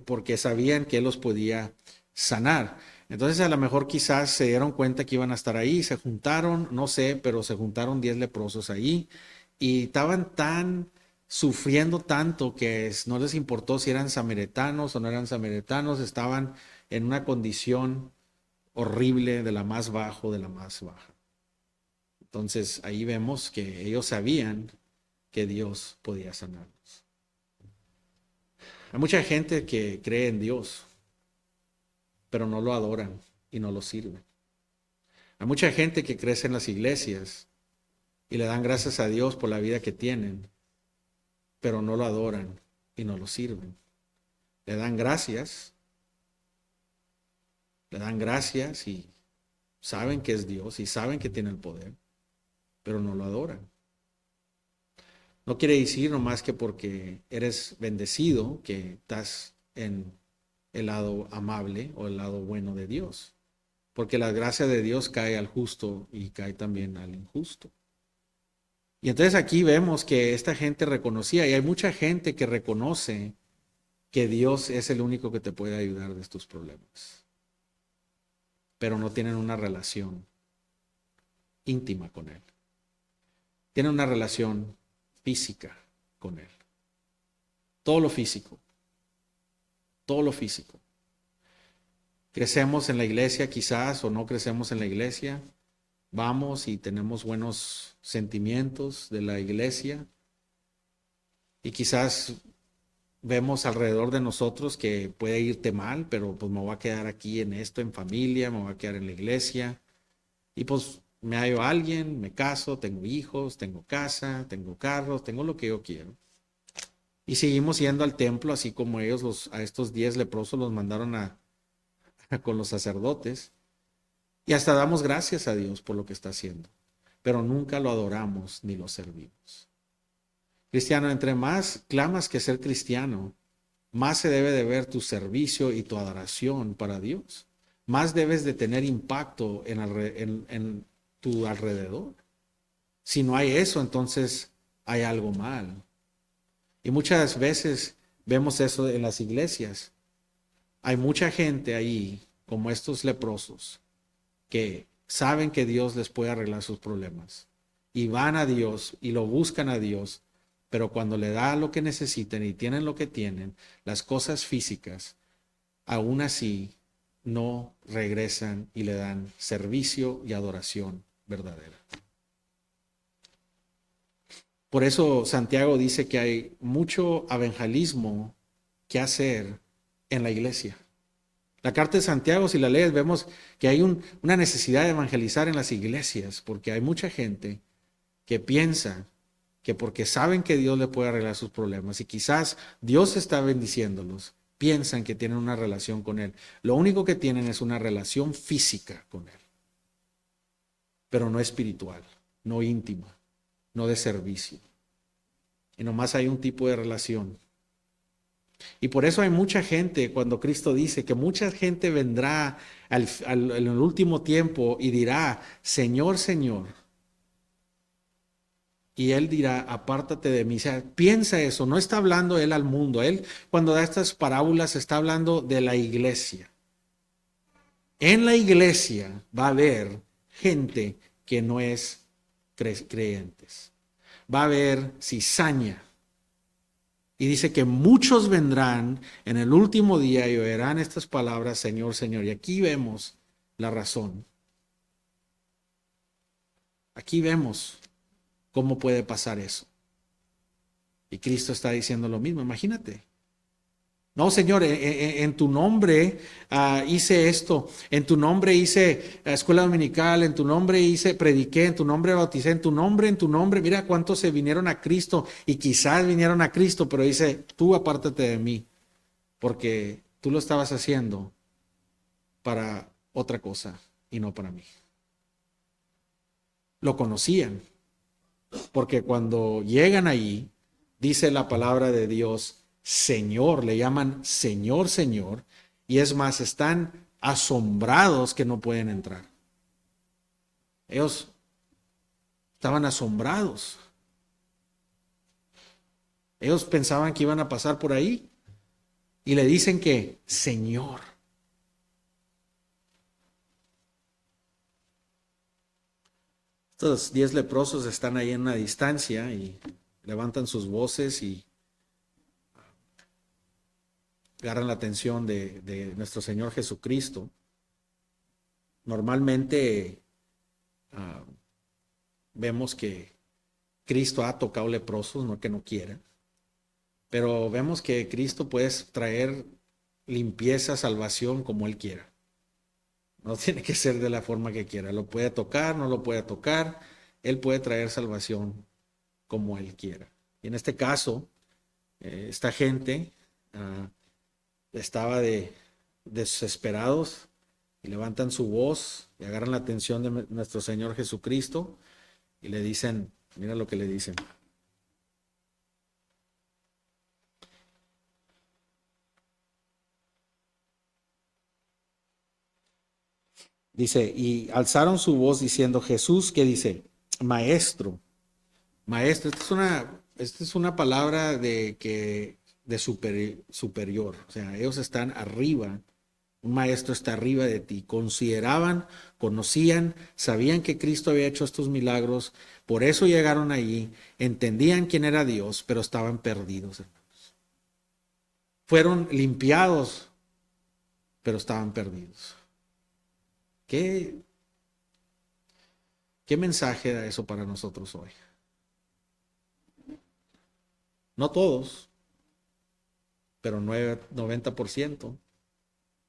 Porque sabían que Él los podía sanar. Entonces, a lo mejor quizás se dieron cuenta que iban a estar ahí, se juntaron, no sé, pero se juntaron 10 leprosos ahí y estaban tan sufriendo tanto que no les importó si eran samaritanos o no eran samaritanos, estaban en una condición horrible, de la más bajo, de la más baja. Entonces ahí vemos que ellos sabían que Dios podía sanarlos. Hay mucha gente que cree en Dios, pero no lo adoran y no lo sirven. Hay mucha gente que crece en las iglesias y le dan gracias a Dios por la vida que tienen, pero no lo adoran y no lo sirven. Le dan gracias y saben que es Dios y saben que tiene el poder, pero no lo adoran. No quiere decir nomás que porque eres bendecido que estás en el lado amable o el lado bueno de Dios. porque la gracia de Dios cae al justo y cae también al injusto. Y entonces aquí vemos que esta gente reconocía, y hay mucha gente que reconoce que Dios es el único que te puede ayudar de estos problemas, pero no tienen una relación íntima con Él. Tienen una relación física con Él. Todo lo físico, todo lo físico. Crecemos en la iglesia quizás o no crecemos en la iglesia, vamos y tenemos buenos sentimientos de la iglesia y quizás vemos alrededor de nosotros que puede irte mal, pero pues me voy a quedar aquí en esto, en familia, me voy a quedar en la iglesia y pues me hallo a alguien, me caso, tengo hijos, tengo casa, tengo carros, tengo lo que yo quiero. Y seguimos yendo al templo, así como ellos a estos 10 leprosos los mandaron con los sacerdotes. Y hasta damos gracias a Dios por lo que está haciendo. Pero nunca lo adoramos ni lo servimos. Cristiano, entre más clamas que ser cristiano, más se debe de ver tu servicio y tu adoración para Dios. Más debes de tener impacto en tu alrededor. Si no hay eso, entonces hay algo mal. Y muchas veces vemos eso en las iglesias. Hay mucha gente ahí, como estos leprosos, que saben que Dios les puede arreglar sus problemas. Y van a Dios y lo buscan a Dios, pero cuando le da lo que necesitan y tienen lo que tienen, las cosas físicas, aún así no regresan y le dan servicio y adoración verdadera. Por eso Santiago dice que hay mucho evangelismo que hacer en la iglesia. La carta de Santiago, si la lees, vemos que hay una necesidad de evangelizar en las iglesias, porque hay mucha gente que piensa que porque saben que Dios le puede arreglar sus problemas y quizás Dios está bendiciéndolos, piensan que tienen una relación con Él. Lo único que tienen es una relación física con Él, pero no espiritual, no íntima, no de servicio. Y nomás hay un tipo de relación. Y por eso hay mucha gente, cuando Cristo dice que mucha gente vendrá en el último tiempo y dirá, Señor, Señor. Y Él dirá, apártate de mí. O sea, piensa eso, no está hablando Él al mundo. Él, cuando da estas parábolas, está hablando de la iglesia. En la iglesia va a haber gente que no es creyentes. Va a haber cizaña. Y dice que muchos vendrán en el último día y oirán estas palabras, Señor, Señor. Y aquí vemos la razón. Aquí vemos cómo puede pasar eso. Y Cristo está diciendo lo mismo, imagínate. No, Señor, en tu nombre hice esto, en tu nombre hice escuela dominical, en tu nombre prediqué, en tu nombre bauticé, en tu nombre, mira cuántos se vinieron a Cristo y quizás vinieron a Cristo, pero dice, tú apártate de mí, porque tú lo estabas haciendo para otra cosa y no para mí. Lo conocían, porque cuando llegan allí, dice la palabra de Dios, Señor, le llaman Señor, Señor, y es más, están asombrados que no pueden entrar. Ellos estaban asombrados. Ellos pensaban que iban a pasar por ahí y le dicen que Señor. Estos 10 leprosos están ahí en una distancia y levantan sus voces y agarran la atención de nuestro Señor Jesucristo. Normalmente vemos que Cristo ha tocado leprosos, no que no quiera, pero vemos que Cristo puede traer limpieza, salvación como Él quiera. No tiene que ser de la forma que quiera. Lo puede tocar, no lo puede tocar. Él puede traer salvación como Él quiera. Y en este caso, esta gente estaba desesperados y levantan su voz y agarran la atención de nuestro Señor Jesucristo y le dicen, mira lo que le dicen. Dice, y alzaron su voz diciendo, Jesús, ¿qué dice? Maestro, maestro, esta es una palabra de superior, o sea, ellos están arriba, un maestro está arriba de ti, consideraban, conocían, sabían que Cristo había hecho estos milagros, por eso llegaron allí, entendían quién era Dios, pero estaban perdidos. Fueron limpiados, pero estaban perdidos. ¿Qué, qué mensaje da eso para nosotros hoy? No todos, pero 90%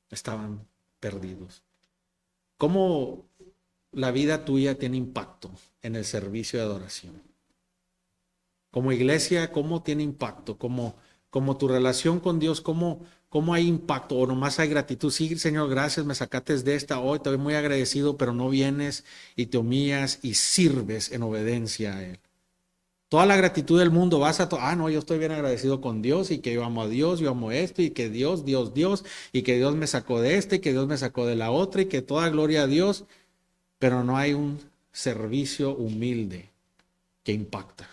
estaban perdidos. ¿Cómo la vida tuya tiene impacto en el servicio de adoración? Como iglesia, ¿cómo tiene impacto? Como tu relación con Dios, ¿cómo hay impacto? O nomás hay gratitud. Sí, Señor, gracias, me sacaste de esta hoy, te voy muy agradecido, pero no vienes y te humillas y sirves en obediencia a Él. Toda la gratitud del mundo vas a no, yo estoy bien agradecido con Dios y que yo amo a Dios, yo amo esto y que Dios, y que Dios me sacó de este y que Dios me sacó de la otra y que toda gloria a Dios, pero no hay un servicio humilde que impacta.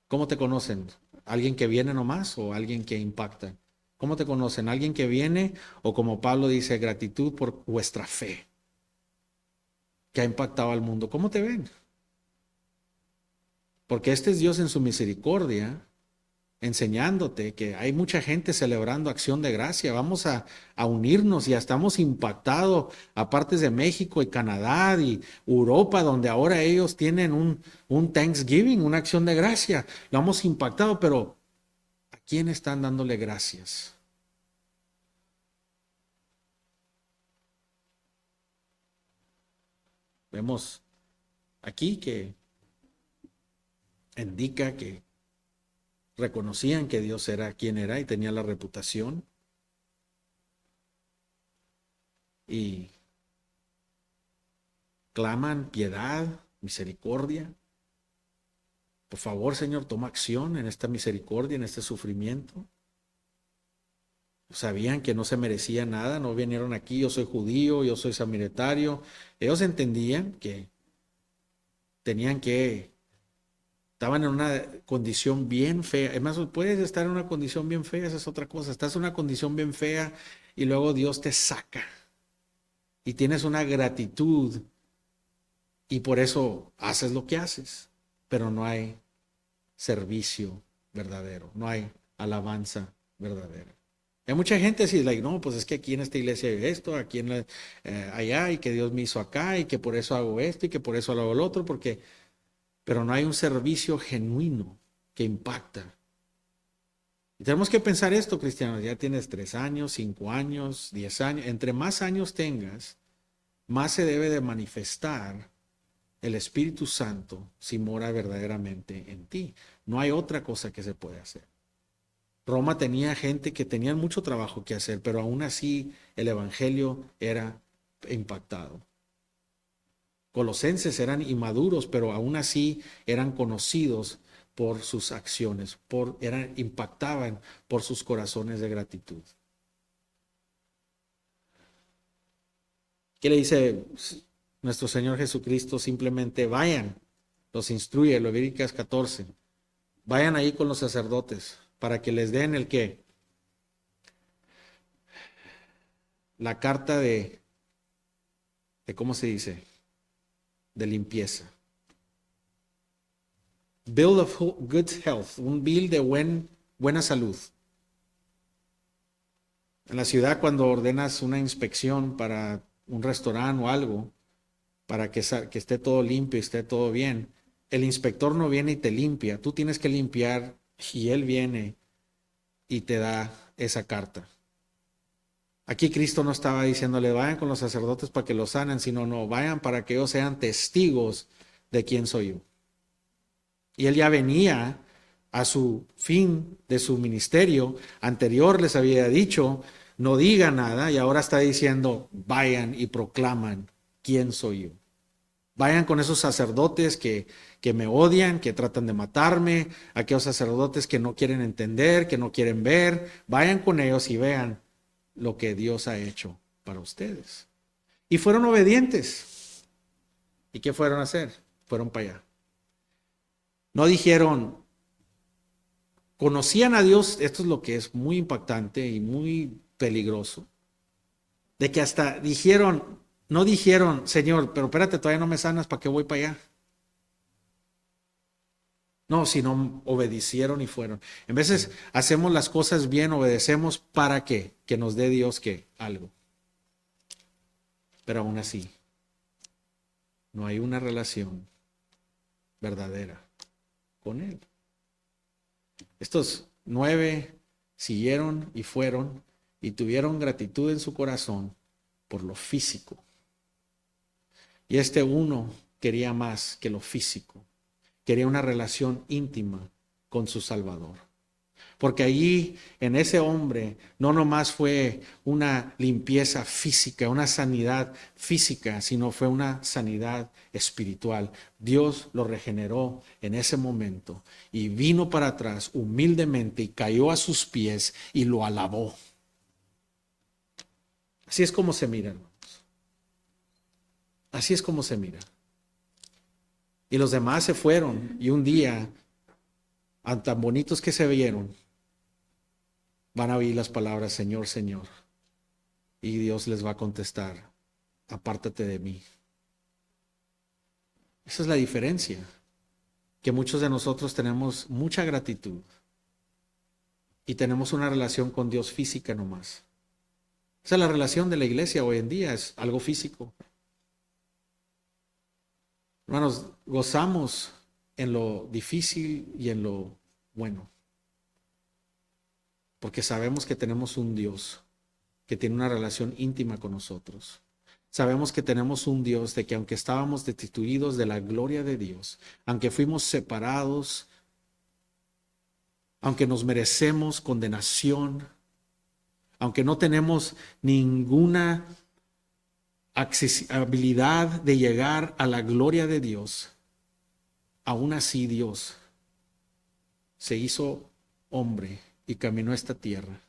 ¿Cómo te conocen? ¿Alguien que viene nomás o alguien que impacta? ¿Cómo te conocen? ¿Alguien que viene o como Pablo dice, gratitud por vuestra fe que ha impactado al mundo? ¿Cómo te ven? Porque este es Dios en su misericordia, enseñándote que hay mucha gente celebrando acción de gracia. Vamos a unirnos, ya estamos impactados a partes de México y Canadá y Europa, donde ahora ellos tienen un Thanksgiving, una acción de gracia. Lo hemos impactado, pero ¿a quién están dándole gracias? Vemos aquí que indica que reconocían que Dios era quien era y tenía la reputación. Y claman piedad, misericordia. Por favor, Señor, toma acción en esta misericordia, en este sufrimiento. Sabían que no se merecía nada, no vinieron aquí, yo soy judío, yo soy samaritario. Ellos entendían que tenían que, estaban en una condición bien fea. Además, puedes estar en una condición bien fea, esa es otra cosa. Estás en una condición bien fea y luego Dios te saca y tienes una gratitud y por eso haces lo que haces, pero no hay servicio verdadero, no hay alabanza verdadera. Hay mucha gente así, like, no, pues es que aquí en esta iglesia hay esto, aquí en allá, y que Dios me hizo acá, y que por eso hago esto, y que por eso hago lo otro, pero no hay un servicio genuino que impacta. Y tenemos que pensar esto, cristianos, ya tienes 3 años, 5 años, 10 años, entre más años tengas, más se debe de manifestar el Espíritu Santo si mora verdaderamente en ti. No hay otra cosa que se puede hacer. Roma tenía gente que tenían mucho trabajo que hacer, pero aún así el evangelio era impactado. Colosenses eran inmaduros, pero aún así eran conocidos por sus acciones, impactaban por sus corazones de gratitud. ¿Qué le dice nuestro Señor Jesucristo? Simplemente vayan, los instruye, Levíticos 14. Vayan ahí con los sacerdotes para que les den el qué. La carta de ¿cómo se dice? De limpieza. Bill of good health, un bill de buena salud. En la ciudad, cuando ordenas una inspección para un restaurante o algo, para que esté todo limpio y esté todo bien, el inspector no viene y te limpia, tú tienes que limpiar y él viene y te da esa carta. Aquí Cristo no estaba diciéndole vayan con los sacerdotes para que los sanen, sino no, vayan para que ellos sean testigos de quién soy yo. Y él ya venía a su fin de su ministerio anterior, les había dicho, no diga nada, y ahora está diciendo, vayan y proclaman quién soy yo. Vayan con esos sacerdotes que me odian, que tratan de matarme, aquellos sacerdotes que no quieren entender, que no quieren ver, vayan con ellos y vean lo que Dios ha hecho para ustedes. Y fueron obedientes. ¿Y qué fueron a hacer? Fueron para allá. No dijeron, conocían a Dios, esto es lo que es muy impactante y muy peligroso, de que hasta dijeron, no dijeron, Señor, pero espérate, todavía no me sanas, ¿para qué voy para allá? No, sino obedecieron y fueron. En veces hacemos las cosas bien, obedecemos para qué, que nos dé Dios que algo. Pero aún así, no hay una relación verdadera con Él. Estos 9 siguieron y fueron y tuvieron gratitud en su corazón por lo físico. Y este uno quería más que lo físico. Quería una relación íntima con su Salvador. Porque allí en ese hombre no nomás fue una limpieza física, una sanidad física, sino fue una sanidad espiritual. Dios lo regeneró en ese momento y vino para atrás humildemente y cayó a sus pies y lo alabó. Así es como se mira, hermanos. Así es como se mira. Y los demás se fueron y un día, tan bonitos que se vieron, van a oír las palabras, Señor, Señor. Y Dios les va a contestar, apártate de mí. Esa es la diferencia, que muchos de nosotros tenemos mucha gratitud y tenemos una relación con Dios física nomás. Esa es la relación de la iglesia hoy en día, es algo físico. Hermanos, gozamos en lo difícil y en lo bueno, porque sabemos que tenemos un Dios que tiene una relación íntima con nosotros. Sabemos que tenemos un Dios de que aunque estábamos destituidos de la gloria de Dios, aunque fuimos separados, aunque nos merecemos condenación, aunque no tenemos ninguna habilidad de llegar a la gloria de Dios, aún así Dios se hizo hombre y caminó a esta tierra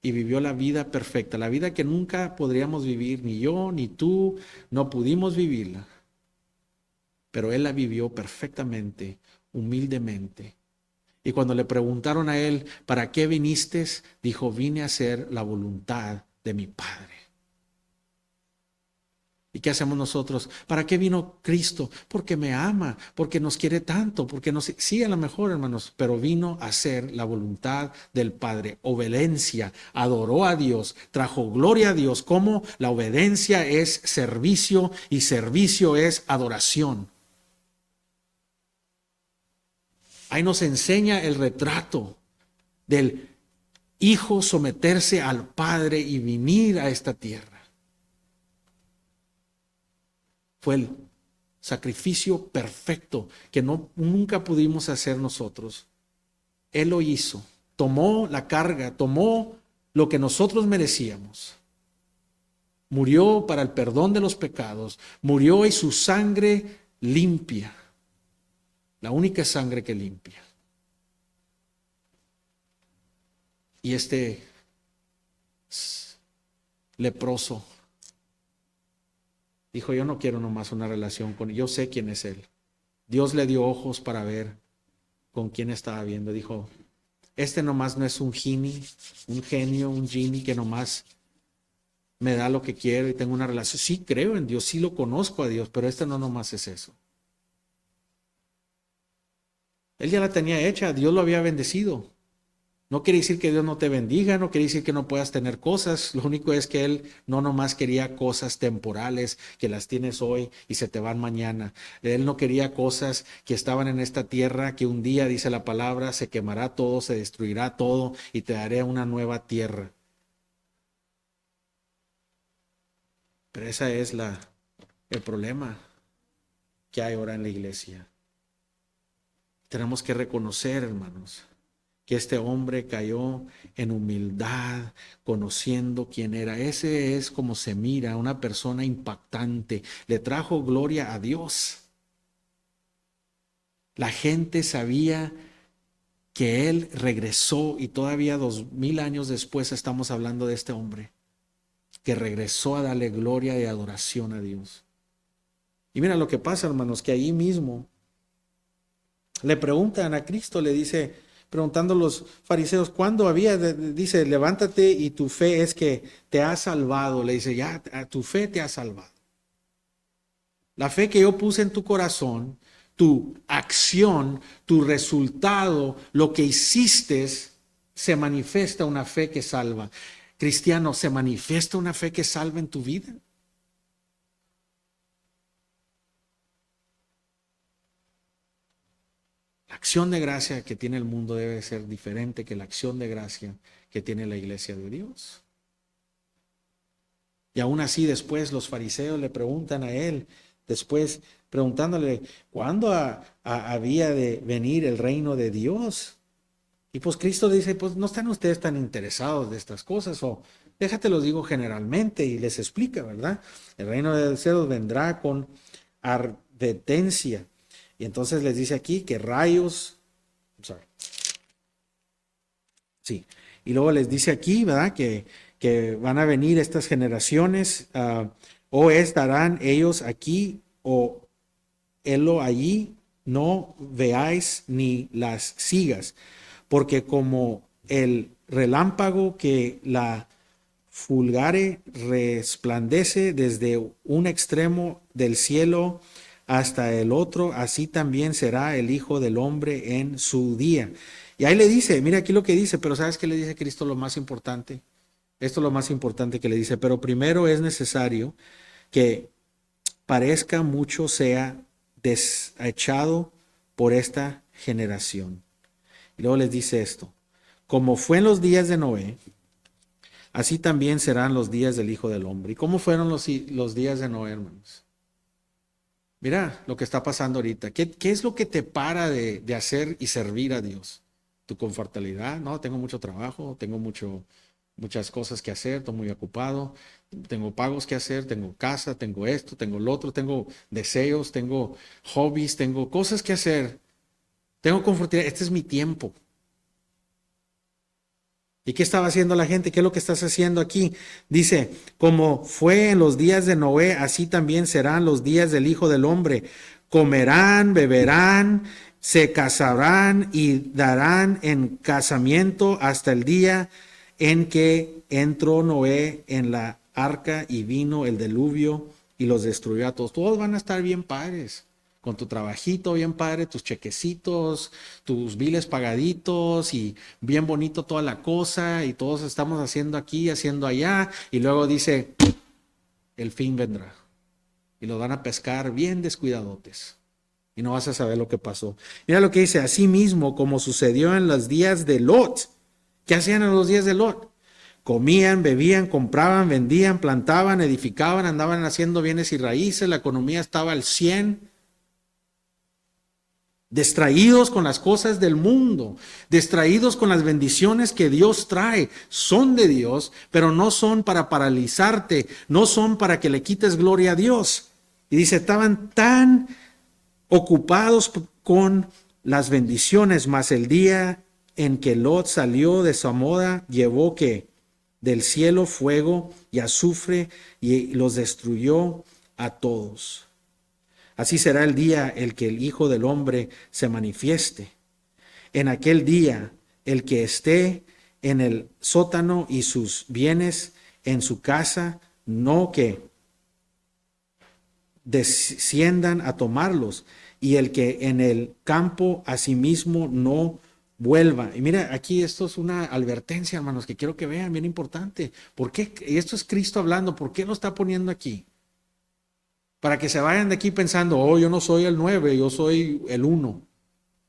y vivió la vida perfecta, la vida que nunca podríamos vivir, ni yo, ni tú, no pudimos vivirla. Pero Él la vivió perfectamente, humildemente. Y cuando le preguntaron a Él, ¿para qué viniste? Dijo, vine a hacer la voluntad de mi Padre. ¿Y qué hacemos nosotros? ¿Para qué vino Cristo? Porque me ama, porque nos quiere tanto, porque nos... Sí, a lo mejor, hermanos, pero vino a hacer la voluntad del Padre. Obediencia, adoró a Dios, trajo gloria a Dios. Como la obediencia es servicio y servicio es adoración. Ahí nos enseña el retrato del Hijo someterse al Padre y venir a esta tierra. Fue el sacrificio perfecto que nunca pudimos hacer nosotros. Él lo hizo. Tomó la carga, tomó lo que nosotros merecíamos. Murió para el perdón de los pecados. Murió y su sangre limpia. La única sangre que limpia. Y este leproso dijo, yo no quiero nomás una relación con él, yo sé quién es él. Dios le dio ojos para ver con quién estaba viendo. Dijo, este nomás no es un genie, un genio, un genie que nomás me da lo que quiero y tengo una relación. Sí creo en Dios, sí lo conozco a Dios, pero este no nomás es eso. Él ya la tenía hecha, Dios lo había bendecido. No quiere decir que Dios no te bendiga, no quiere decir que no puedas tener cosas. Lo único es que Él no nomás quería cosas temporales que las tienes hoy y se te van mañana. Él no quería cosas que estaban en esta tierra que un día, dice la palabra, se quemará todo, se destruirá todo y te daré una nueva tierra. Pero ese es el problema que hay ahora en la iglesia. Tenemos que reconocer, hermanos, que este hombre cayó en humildad, conociendo quién era. Ese es como se mira una persona impactante. Le trajo gloria a Dios. La gente sabía que Él regresó y todavía 2000 años después estamos hablando de este hombre que regresó a darle gloria y adoración a Dios. Y mira lo que pasa, hermanos, que ahí mismo le preguntan a Cristo, le dice, preguntando a los fariseos, ¿cuándo había? Dice, levántate y tu fe es que te ha salvado. Le dice, ya, tu fe te ha salvado. La fe que yo puse en tu corazón, tu acción, tu resultado, lo que hiciste, se manifiesta una fe que salva. Cristiano, ¿se manifiesta una fe que salva en tu vida? La acción de gracia que tiene el mundo debe ser diferente que la acción de gracia que tiene la iglesia de Dios. Y aún así después los fariseos le preguntan a él, después preguntándole, ¿cuándo había de venir el reino de Dios? Y pues Cristo dice, pues no están ustedes tan interesados de estas cosas, o déjate los digo generalmente, y les explica, ¿verdad? El reino de los cielos vendrá con advertencia. Y entonces les dice aquí que rayos, sí, y luego les dice aquí, ¿verdad? Que van a venir estas generaciones, o estarán ellos aquí, o helo allí, no veáis ni las sigas, porque como el relámpago que la fulgare resplandece desde un extremo del cielo hasta el otro, así también será el Hijo del Hombre en su día. Y ahí le dice, mira aquí lo que dice, pero ¿sabes qué le dice Cristo lo más importante? Esto es lo más importante que le dice, pero primero es necesario que parezca mucho sea desechado por esta generación. Y luego les dice esto, como fue en los días de Noé, así también serán los días del Hijo del Hombre. ¿Y cómo fueron los días de Noé, hermanos? Mira lo que está pasando ahorita. ¿Qué es lo que te para de hacer y servir a Dios? ¿Tu confortabilidad? No, tengo mucho trabajo, tengo muchas cosas que hacer, estoy muy ocupado, tengo pagos que hacer, tengo casa, tengo esto, tengo lo otro, tengo deseos, tengo hobbies, tengo cosas que hacer, tengo confortabilidad, este es mi tiempo. ¿Y qué estaba haciendo la gente? ¿Qué es lo que estás haciendo aquí? Dice, como fue en los días de Noé, así también serán los días del Hijo del Hombre. Comerán, beberán, se casarán y darán en casamiento hasta el día en que entró Noé en la arca y vino el diluvio y los destruyó a todos. Todos van a estar bien padres, con tu trabajito bien padre, tus chequecitos, tus biles pagaditos y bien bonito toda la cosa y todos estamos haciendo aquí, haciendo allá y luego dice, el fin vendrá y los van a pescar bien descuidadotes y no vas a saber lo que pasó. Mira lo que dice, así mismo como sucedió en los días de Lot. ¿Qué hacían en los días de Lot? Comían, bebían, compraban, vendían, plantaban, edificaban, andaban haciendo bienes y raíces, la economía estaba al 100%. Distraídos con las cosas del mundo, distraídos con las bendiciones que Dios trae, son de Dios, pero no son para paralizarte, no son para que le quites gloria a Dios. Y dice, estaban tan ocupados con las bendiciones, mas el día en que Lot salió de Sodoma, llevó que del cielo fuego y azufre y los destruyó a todos. Así será el día el que el Hijo del Hombre se manifieste. En aquel día, el que esté en el sótano y sus bienes en su casa, no que desciendan a tomarlos, y el que en el campo asimismo no vuelva. Y mira, aquí esto es una advertencia, hermanos, que quiero que vean, bien importante. ¿Por qué? Y esto es Cristo hablando, ¿por qué lo está poniendo aquí? Para que se vayan de aquí pensando, oh, yo no soy el 9, yo soy el 1.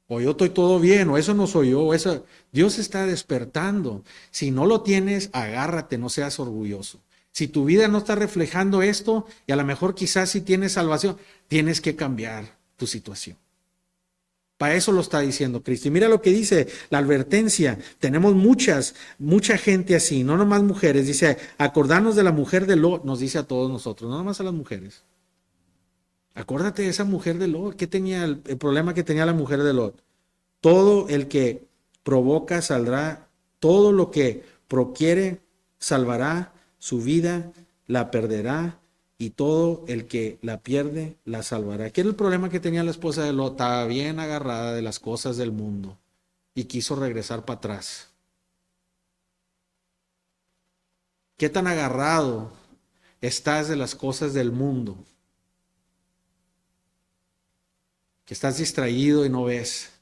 O yo estoy todo bien, o eso no soy yo. Eso. Dios está despertando. Si no lo tienes, agárrate, no seas orgulloso. Si tu vida no está reflejando esto, y a lo mejor quizás si tienes salvación, tienes que cambiar tu situación. Para eso lo está diciendo Cristo. Y mira lo que dice la advertencia. Tenemos mucha gente así, no nomás mujeres. Dice, acordarnos de la mujer de Lot, nos dice a todos nosotros, no nomás a las mujeres. Acuérdate de esa mujer de Lot. ¿Qué tenía el problema que tenía la mujer de Lot? Todo el que provoca saldrá, todo lo que proquiere salvará su vida, la perderá, y todo el que la pierde la salvará. ¿Qué era el problema que tenía la esposa de Lot? Estaba bien agarrada de las cosas del mundo y quiso regresar para atrás. ¿Qué tan agarrado estás de las cosas del mundo? Que estás distraído y no ves.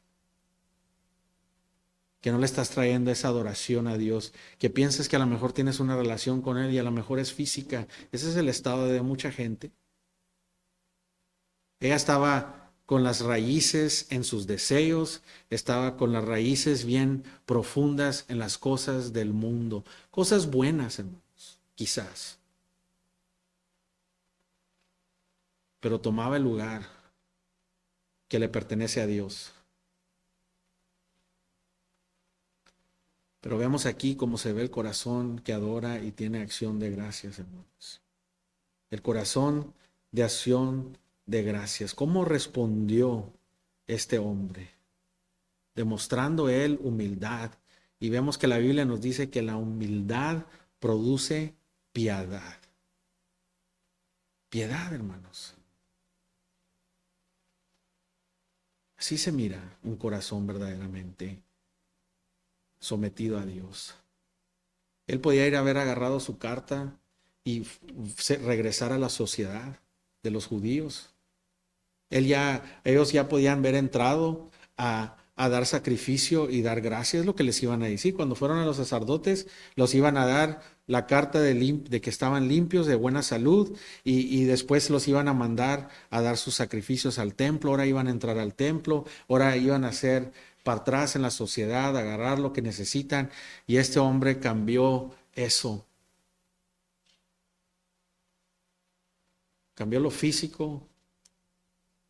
Que no le estás trayendo esa adoración a Dios. Que piensas que a lo mejor tienes una relación con Él y a lo mejor es física. Ese es el estado de mucha gente. Ella estaba con las raíces en sus deseos, estaba con las raíces bien profundas en las cosas del mundo. Cosas buenas, hermanos, quizás. Pero tomaba el lugar que le pertenece a Dios. Pero vemos aquí cómo se ve el corazón que adora y tiene acción de gracias, hermanos. El corazón de acción de gracias. ¿Cómo respondió este hombre? Demostrando él humildad. Y vemos que la Biblia nos dice que la humildad produce piedad. Piedad, hermanos. Así se mira un corazón verdaderamente sometido a Dios. Él podía ir a haber agarrado su carta y regresar a la sociedad de los judíos. Ellos ya podían haber entrado a dar sacrificio y dar gracias, es lo que les iban a decir. Cuando fueron a los sacerdotes, los iban a dar la carta de que estaban limpios, de buena salud, y después los iban a mandar a dar sus sacrificios al templo. Ahora iban a entrar al templo, ahora iban a hacer para atrás en la sociedad, agarrar lo que necesitan, y este hombre cambió eso. Cambió lo físico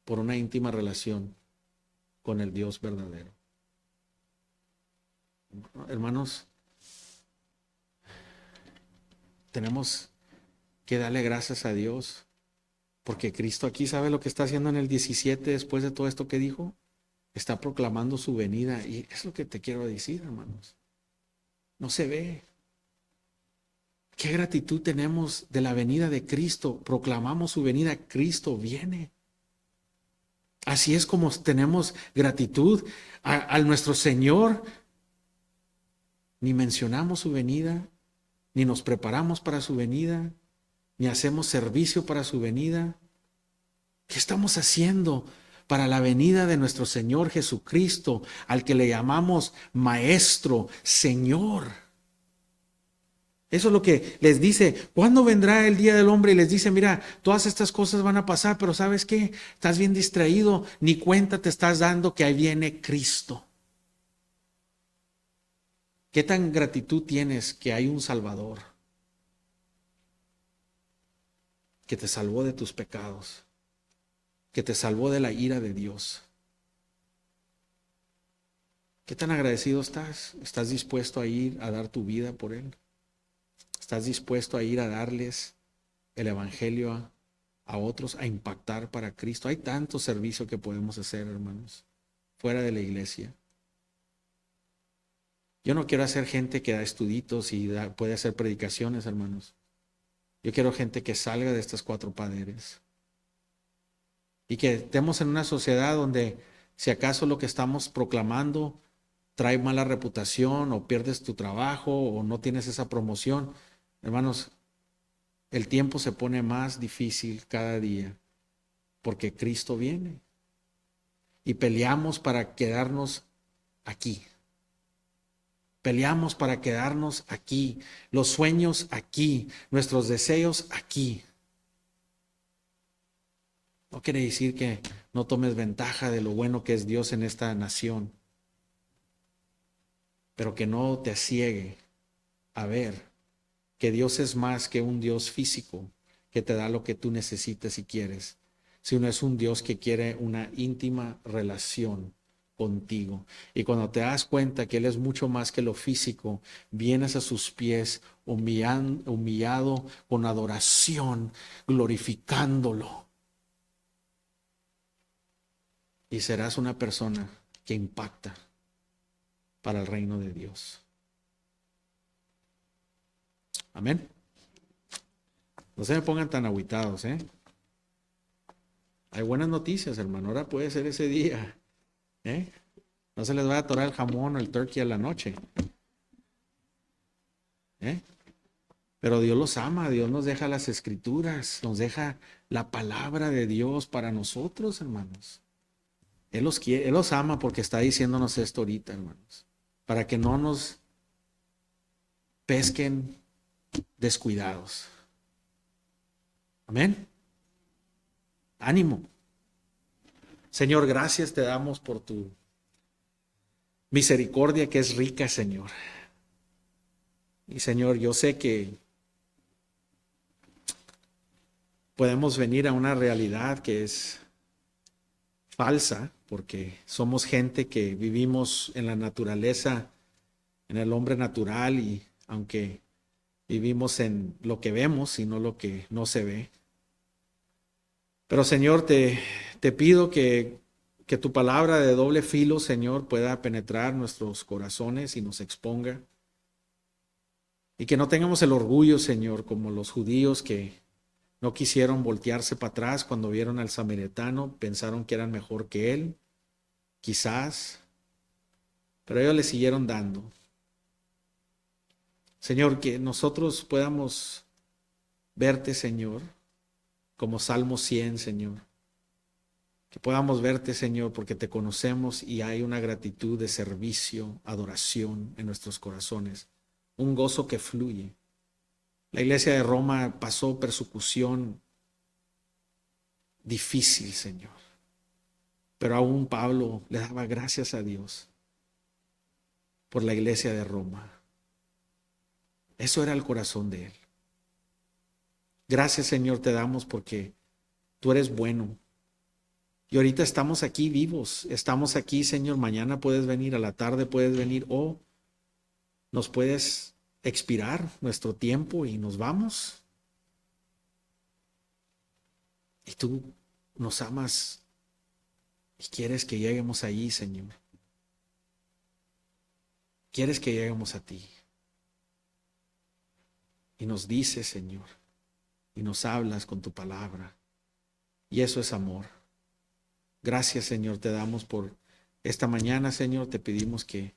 por una íntima relación con el Dios verdadero. Hermanos, tenemos que darle gracias a Dios, porque Cristo aquí sabe lo que está haciendo en el 17 después de todo esto que dijo. Está proclamando su venida, y es lo que te quiero decir, hermanos. No se ve. ¿Qué gratitud tenemos de la venida de Cristo? Proclamamos su venida, Cristo viene. Así es como tenemos gratitud a nuestro Señor. Ni mencionamos su venida, ni nos preparamos para su venida, ni hacemos servicio para su venida. ¿Qué estamos haciendo para la venida de nuestro Señor Jesucristo, al que le llamamos Maestro, Señor? Eso es lo que les dice. ¿Cuándo vendrá el día del hombre? Y les dice, mira, todas estas cosas van a pasar, pero ¿sabes qué? Estás bien distraído, ni cuenta te estás dando que ahí viene Cristo. ¿Qué tan gratitud tienes que hay un Salvador que te salvó de tus pecados, que te salvó de la ira de Dios? ¿Qué tan agradecido estás? ¿Estás dispuesto a ir a dar tu vida por Él? ¿Estás dispuesto a ir a darles el Evangelio a otros, a impactar para Cristo? Hay tanto servicio que podemos hacer, hermanos, fuera de la iglesia. Yo no quiero hacer gente que da estuditos y puede hacer predicaciones, hermanos. Yo quiero gente que salga de estas cuatro paredes. Y que estemos en una sociedad donde, si acaso lo que estamos proclamando trae mala reputación, o pierdes tu trabajo, o no tienes esa promoción, hermanos, el tiempo se pone más difícil cada día porque Cristo viene. Y peleamos para quedarnos aquí. Peleamos para quedarnos aquí. Los sueños aquí. Nuestros deseos aquí. No quiere decir que no tomes ventaja de lo bueno que es Dios en esta nación, pero que no te ciegue a ver que Dios es más que un Dios físico que te da lo que tú necesitas y quieres, sino es un Dios que quiere una íntima relación contigo. Y cuando te das cuenta que Él es mucho más que lo físico, vienes a sus pies humillado con adoración, glorificándolo. Y serás una persona que impacta para el reino de Dios. Amén. No se me pongan tan agüitados, ¿eh? Hay buenas noticias, hermano. Ahora puede ser ese día, ¿eh? No se les va a atorar el jamón o el turkey a la noche, ¿eh? Pero Dios los ama, Dios nos deja las escrituras, nos deja la palabra de Dios para nosotros, hermanos. Él los quiere, Él los ama porque está diciéndonos esto ahorita, hermanos. Para que no nos pesquen descuidados. Amén. Ánimo. Señor, gracias te damos por tu misericordia que es rica, Señor. Y Señor, yo sé que podemos venir a una realidad que es falsa, porque somos gente que vivimos en la naturaleza, en el hombre natural, y aunque vivimos en lo que vemos y no lo que no se ve. Pero Señor, te pido que tu palabra de doble filo, Señor, pueda penetrar nuestros corazones y nos exponga. Y que no tengamos el orgullo, Señor, como los judíos que no quisieron voltearse para atrás cuando vieron al samaritano, pensaron que eran mejor que él, quizás, pero ellos le siguieron dando. Señor, que nosotros podamos verte, Señor, como Salmo 100, Señor. Que podamos verte, Señor, porque te conocemos y hay una gratitud de servicio, adoración en nuestros corazones, un gozo que fluye. La iglesia de Roma pasó persecución difícil, Señor, pero aún Pablo le daba gracias a Dios por la iglesia de Roma. Eso era el corazón de él. Gracias, Señor, te damos porque tú eres bueno. Y ahorita estamos aquí vivos, estamos aquí, Señor, mañana puedes venir, a la tarde puedes venir o nos puedes expirar nuestro tiempo y nos vamos. Y tú nos amas y quieres que lleguemos allí, Señor. Quieres que lleguemos a ti. Y nos dices, Señor, y nos hablas con tu palabra. Y eso es amor. Gracias, Señor, te damos por esta mañana, Señor. Te pedimos que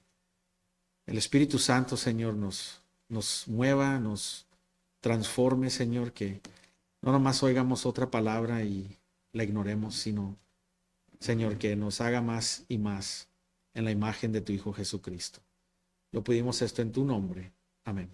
el Espíritu Santo, Señor, nos mueva, nos transforme, Señor, que no nomás oigamos otra palabra y la ignoremos, sino, Señor, que nos haga más y más en la imagen de tu Hijo Jesucristo. Lo pedimos esto en tu nombre. Amén.